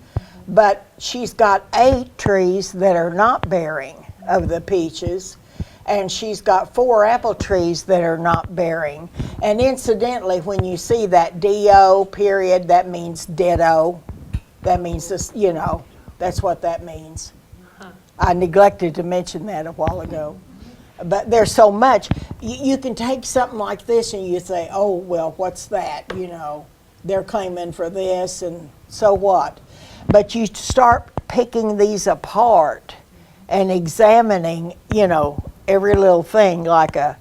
but she's got 8 trees that are not bearing of the peaches, and she's got 4 apple trees that are not bearing. And incidentally, when you see that DO period, that means ditto. That means this, that's what that means. I neglected to mention that a while ago. But there's so much. You can take something like this and you say, oh, well, what's that? They're claiming for this, and so what? But you start picking these apart and examining, every little thing like a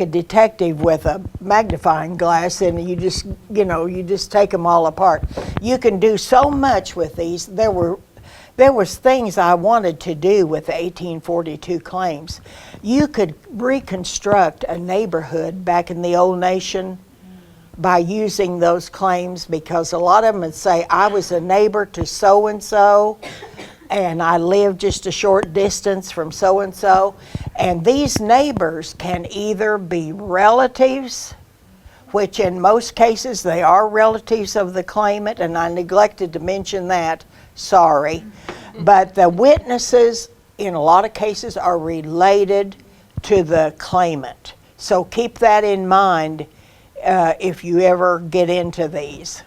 detective with a magnifying glass, and you just take them all apart. You can do so much with these. There was things I wanted to do with the 1842 claims. You could reconstruct a neighborhood back in the old nation by using those claims, because a lot of them would say, I was a neighbor to so-and-so, and I lived just a short distance from so-and-so. And these neighbors can either be relatives, which in most cases they are relatives of the claimant, and I neglected to mention that, sorry. But the witnesses, in a lot of cases, are related to the claimant. So keep that in mind if you ever get into these.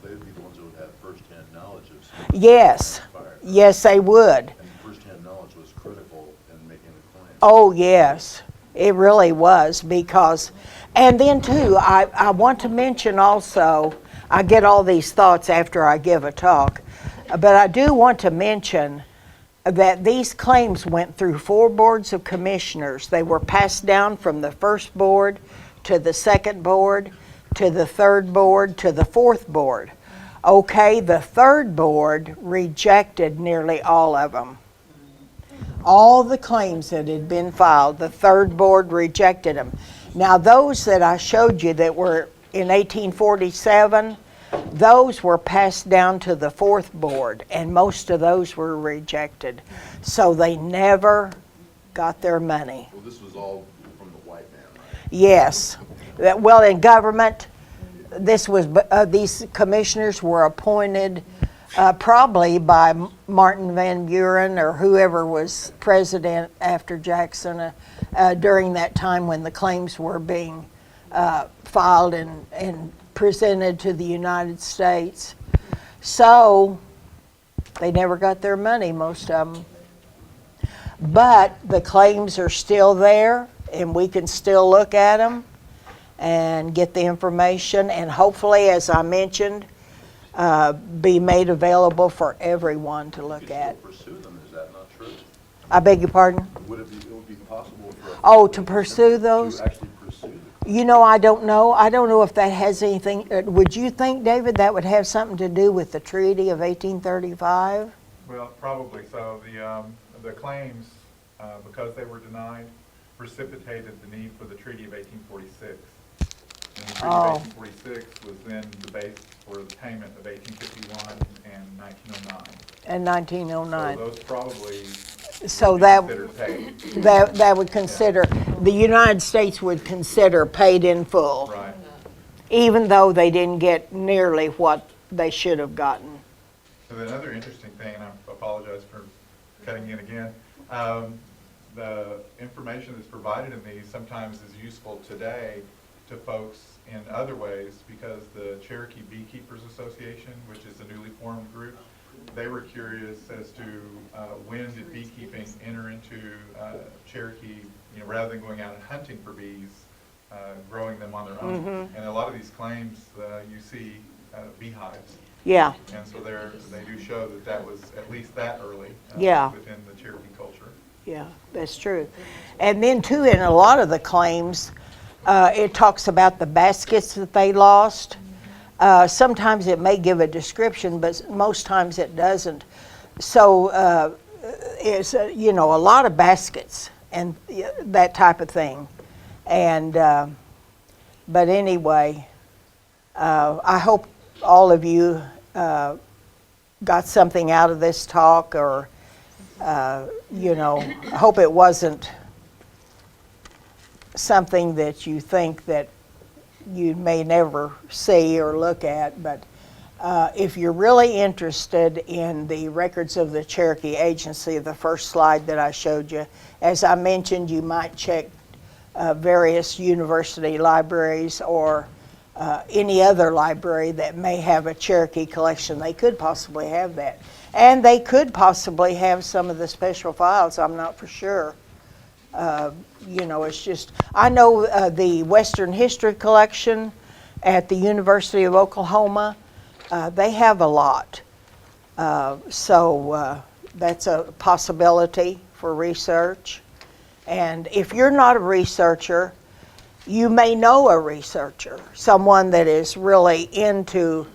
They would be the ones who would have first-hand knowledge of something Yes, transpired. yes, they would. And first-hand knowledge was critical in making the claim. Oh, yes, it really was, because, and then too, I want to mention also, I get all these thoughts after I give a talk, but I do want to mention that these claims went through 4 boards of commissioners. They were passed down from the first board to the second board, to the third board, to the fourth board. Okay, the third board rejected nearly all of them. All the claims that had been filed, the third board rejected them. Now, those that I showed you that were in 1847, those were passed down to the fourth board, and most of those were rejected. So they never got their money. Well, this was all from the white man, right? Yes. Well, in government, these commissioners were appointed probably by Martin Van Buren or whoever was president after Jackson during that time when the claims were being filed and presented to the United States. So they never got their money, most of them. But the claims are still there, and we can still look at them and get the information, and hopefully, as I mentioned, be made available for everyone to look You could at. still pursue them, is that not true? I beg your pardon? It would be possible for. Oh, to pursue those? To actually pursue them. You know, I don't know. I don't know if that has anything, would you think, David, that would have something to do with the Treaty of 1835? Well, probably so. The claims, because they were denied, precipitated the need for the Treaty of 1846. And the Treaty Oh. of 1846 was then the base for the payment of 1851 and 1909. In So 1909. those probably So would be that, considered paid. that would consider, the United States would consider paid in full, Right. even though they didn't get nearly what they should have gotten. So another interesting thing, and I apologize for cutting in again, the information that's provided in these sometimes is useful today to folks in other ways, because the Cherokee Beekeepers Association, which is a newly formed group, they were curious as to when did beekeeping enter into Cherokee, rather than going out and hunting for bees, growing them on their own. And a lot of these claims, you see beehives. Yeah, And so they do show that that was at least that early Yeah. within the Cherokee culture. yeah, that's true. And then too, in a lot of the claims, it talks about the baskets that they lost. Sometimes it may give a description, but most times it doesn't. So it's, a lot of baskets and that type of thing. And, but anyway, I hope all of you got something out of this talk, or, I hope it wasn't something that you think that you may never see or look at. But if you're really interested in the records of the Cherokee Agency, the first slide that I showed you, as I mentioned, you might check various university libraries or any other library that may have a Cherokee collection. They could possibly have that. And they could possibly have some of the special files. I'm not for sure. It's just, I know the Western History Collection at the University of Oklahoma, they have a lot. So that's a possibility for research. And if you're not a researcher, you may know a researcher, someone that is really into,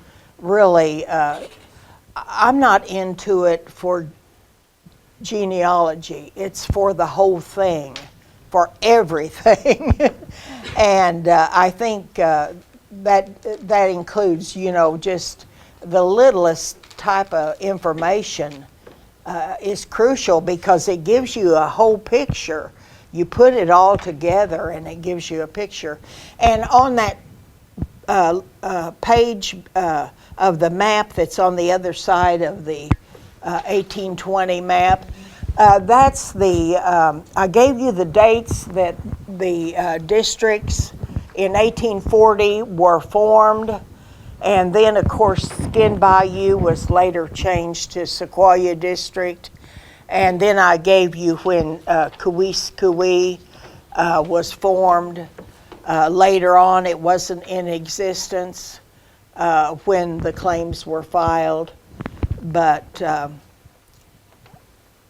I'm not into it for genealogy. It's for the whole thing, for everything. And I think that includes, just the littlest type of information is crucial, because it gives you a whole picture. You put it all together and it gives you a picture. And on that page of the map that's on the other side of the 1820 map, that's the, I gave you the dates that the districts in 1840 were formed. And then, of course, Skin Bayou was later changed to Sequoia District. And then I gave you when Cowiskewee was formed. Later on, it wasn't in existence when the claims were filed. But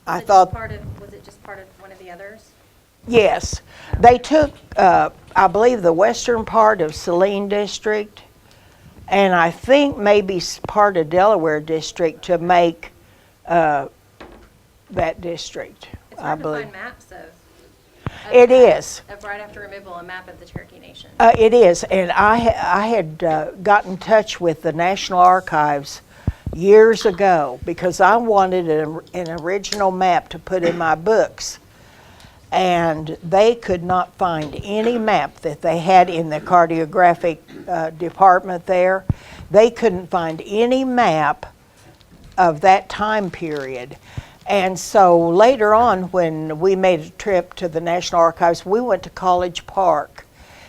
I thought, Was it just part of one of the others? yes, they took, I believe, the western part of Saline District, and I think maybe part of Delaware District to make that district, It's I hard to believe. find maps of. It is. Of right after removal, a map of the Cherokee Nation. It is, and I had got in touch with the National Archives years ago because I wanted an original map to put in my books. And they could not find any map that they had in the cartographic department there. They couldn't find any map of that time period. And so later on, when we made a trip to the National Archives, we went to College Park.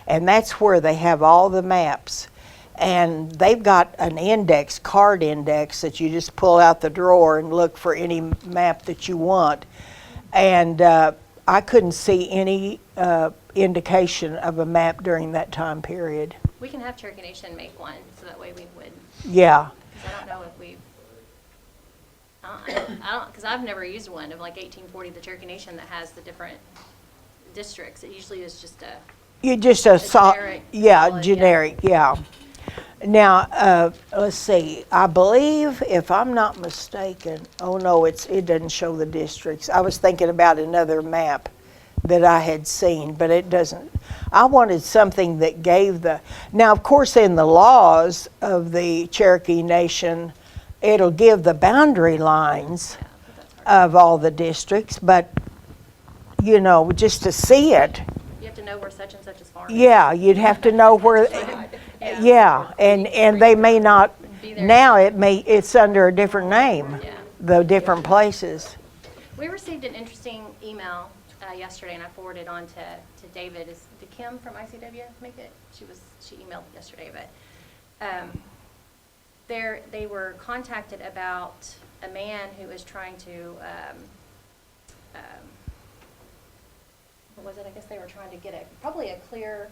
and that's where they have all the maps. And they've got an index, card index, that you just pull out the drawer and look for any map that you want. And I couldn't see any indication of a map during that time period. We can have Cherokee Nation make one, so that way we would, Yeah. because I don't know if we've, I don't, because I've never used one of like 1840, the Cherokee Nation that has the different districts. It usually is just a, You just generic, yeah, solid, generic, yeah. Now, let's see. I believe, if I'm not mistaken, oh no, it doesn't show the districts. I was thinking about another map that I had seen, but it doesn't. I wanted something that gave the. Now, of course, in the laws of the Cherokee Nation, it'll give the boundary lines of all the districts, but you know, just to see it. you have to know where such and such is farming. Yeah, you'd have to know where, yeah, and they may not, Be there. now it's under a different name, Yeah. the different places. We received an interesting email yesterday, and I forwarded on to David. Did Kim from ICW make it? She emailed yesterday, but they were contacted about a man who was trying to, what was it? I guess they were trying to get probably a clear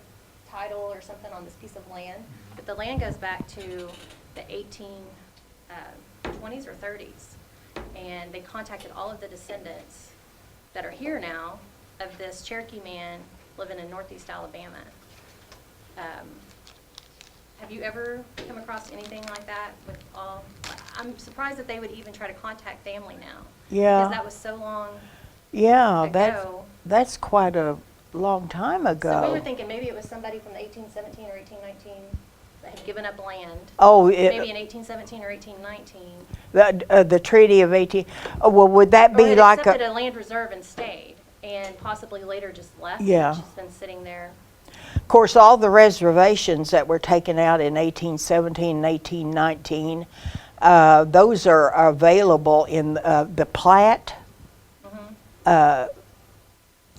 title or something on this piece of land. But the land goes back to the 1820s or 30s. And they contacted all of the descendants that are here now of this Cherokee man living in Northeast Alabama. Have you ever come across anything like that with all? I'm surprised that they would even try to contact family now. Yeah. Because that was so long Yeah, ago. that's quite a long time So we were ago. thinking maybe it was somebody from the 1817 or 1819 that had given up land. Oh, Maybe in 1817 or 1819. the Treaty of 18, oh, well, would that Or be had like accepted a, a land reserve and stayed, and possibly later just left. Yeah. And just been sitting there. of course, all the reservations that were taken out in 1817 and 1819, those are available in the plat.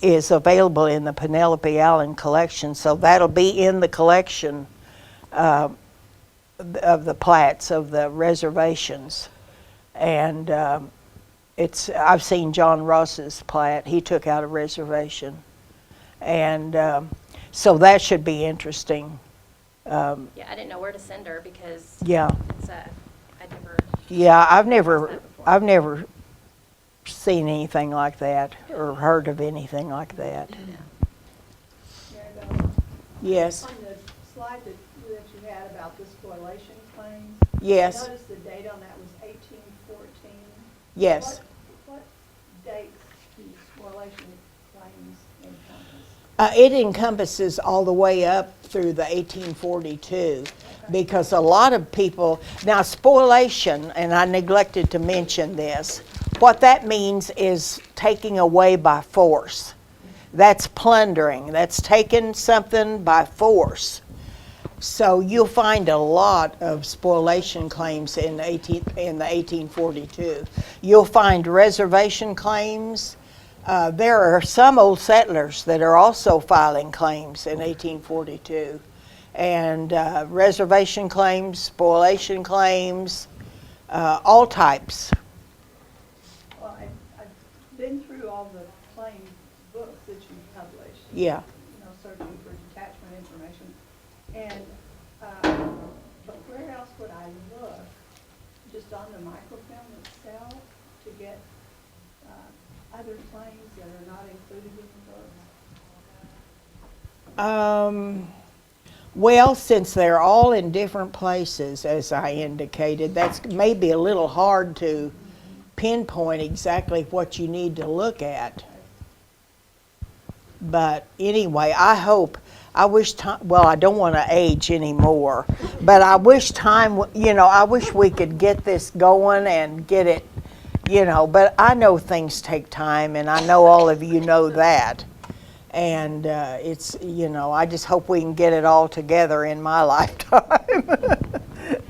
Is available in the Penelope Allen collection, so that'll be in the collection of the plats of the reservations. And I've seen John Ross's plat. He took out a reservation, and so that should be interesting. Yeah, I didn't know where to send her because Yeah, it's I'd never. yeah. I've that never seen anything like that or heard of anything like that. Marybelle, Yes. on the slide that you had about the spoliation claims. Yes. I noticed the date on that was 1814. Yes. What dates do spoliation claims encompass? It encompasses all the way up through the 1842, because a lot of people, now spoliation, and I neglected to mention this, what that means is taking away by force. That's plundering, that's taking something by force. So you'll find a lot of spoliation claims in the 1842. You'll find reservation claims. There are some old settlers that are also filing claims in 1842. And reservation claims, spoliation claims, all types. Well, I've been through all the claim books that you published. Yeah. You know, searching for detachment information. And, but where else would I look? Just on the microfilm itself to get other claims that are not included in the books? Well, since they're all in different places, as I indicated, that's maybe a little hard to pinpoint exactly what you need to look at. But anyway, I wish time, well, I don't want to age anymore, but I wish time, I wish we could get this going and get it, but I know things take time, and I know all of you know that. And it's, I just hope we can get it all together in my lifetime. I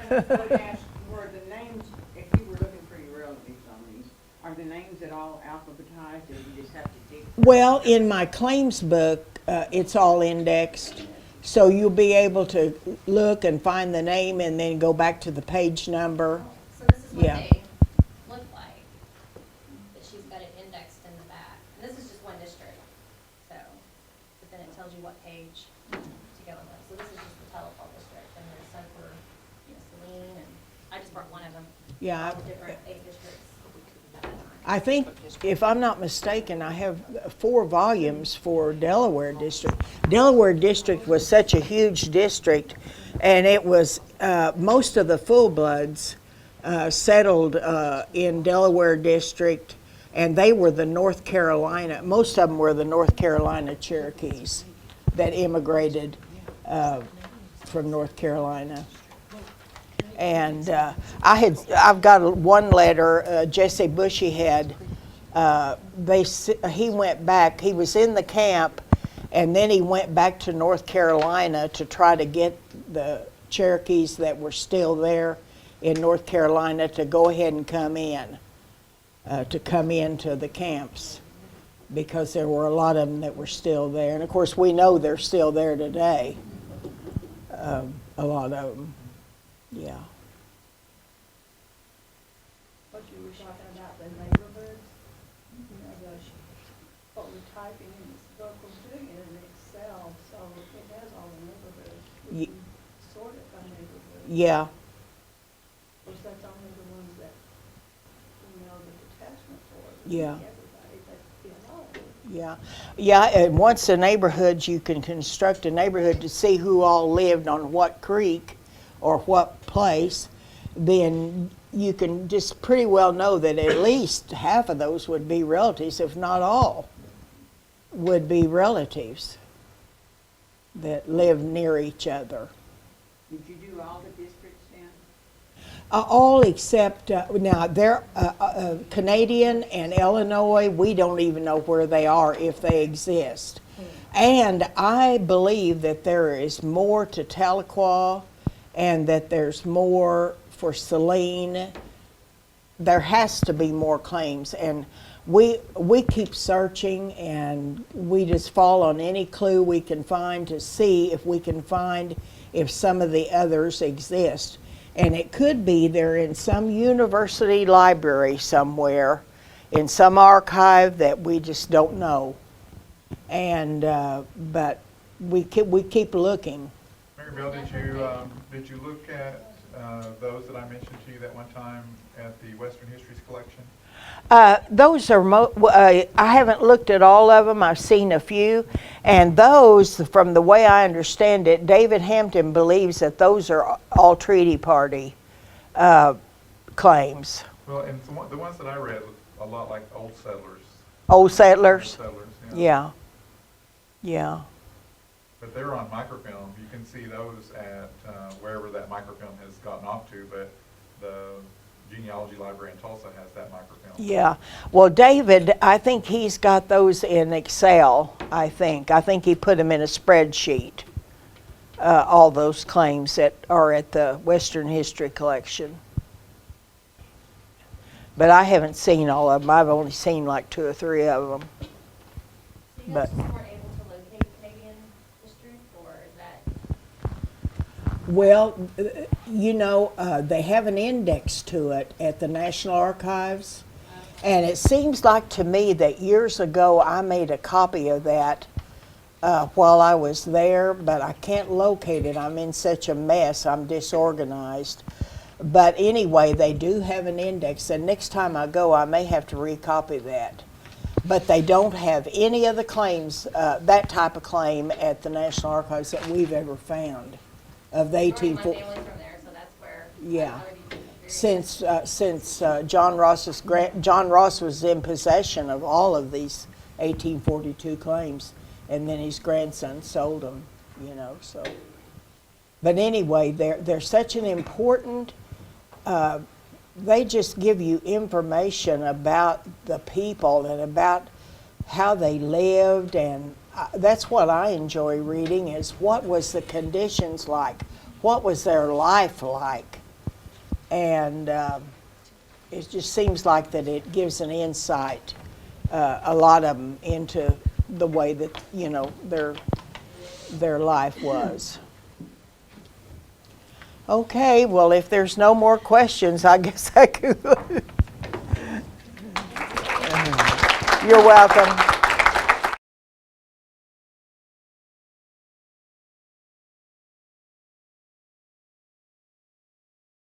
would ask, were the names, if you were looking for your relatives on these, are the names at all alphabetized, or you just have to dig? Well, in my claims book, it's all indexed. So you'll be able to look and find the name and then go back to the page number. So this is what Yeah. they look like, that she's got it indexed in the back. And this is just one district, so, but then it tells you what page to go with. So this is just the telephone district, and there's some for, Celine, and I just brought one of them. Yeah, All the different 8 districts at that time. I think, if I'm not mistaken, I have 4 volumes for Delaware District. Delaware District was such a huge district, and it was, most of the full-bloods settled in Delaware District, and they were the North Carolina, most of them were the North Carolina Cherokees that immigrated from North Carolina. And I've got one letter Jesse Bushy had. He went back. He was in the camp, and then he went back to North Carolina to try to get the Cherokees that were still there in North Carolina to go ahead and come in, to come into the camps, because there were a lot of them that were still there. And of course, we know they're still there today. A lot of them. Yeah. What you were talking about, the neighborhoods, what we're typing in this book, we're doing it in Excel, so it has all the neighborhoods. We Ye- can sort it by neighborhood. Yeah. Of course, that's only the ones that, the detachment for. Yeah. Everybody, but, Yeah, yeah, and once a neighborhood, you can construct a neighborhood to see who all lived on what creek or what place, then you can just pretty well know that at least half of those would be relatives, if not all, would be relatives that live near each other. Did you do all the districts then? All except, now, they're Canadian and Illinois, we don't even know where they are, if they exist. And I believe that there is more to Tahlequah and that there's more for Celine. There has to be more claims. And we keep searching, and we just fall on any clue we can find to see if we can find if some of the others exist. And it could be they're in some university library somewhere, in some archive that we just don't know. And but we keep looking. Marybelle, did you look at those that I mentioned to you that one time at the Western Histories collection? Those are, I haven't looked at all of them. I've seen a few. And those, from the way I understand it, David Hampton believes that those are all treaty party claims. Well, and the ones that I read look a lot like old settlers. Old settlers? Old settlers, Yeah. Yeah. But they're on microfilm. You can see those at wherever that microfilm has gotten off to, but the genealogy library in Tulsa has that microfilm. Yeah. Well, David, I think he's got those in Excel, I think. I think he put them in a spreadsheet, all those claims that are at the Western History Collection. But I haven't seen all of them. I've only seen like 2 or 3 of them. You But- guys just weren't able to locate the Canadian district, or is that? Well, they have an index to it at the National Archives. And it seems like to me that years ago I made a copy of that while I was there, but I can't locate it. I'm in such a mess. I'm disorganized. But anyway, they do have an index, and next time I go, I may have to recopy that. But they don't have any of the claims, that type of claim at the National Archives that we've ever found of the My 1840. family from there, so that's where. Yeah. I would be very Since John Ross was in possession of all of these 1842 claims, and then his grandson sold them, so. But anyway, they're such an important, they just give you information about the people and about how they lived, and that's what I enjoy reading, is what was the conditions like, what was their life like. And it just seems like that it gives an insight, a lot of them, into the way that, their life was. Okay, well, if there's no more questions, I guess I could. You're welcome.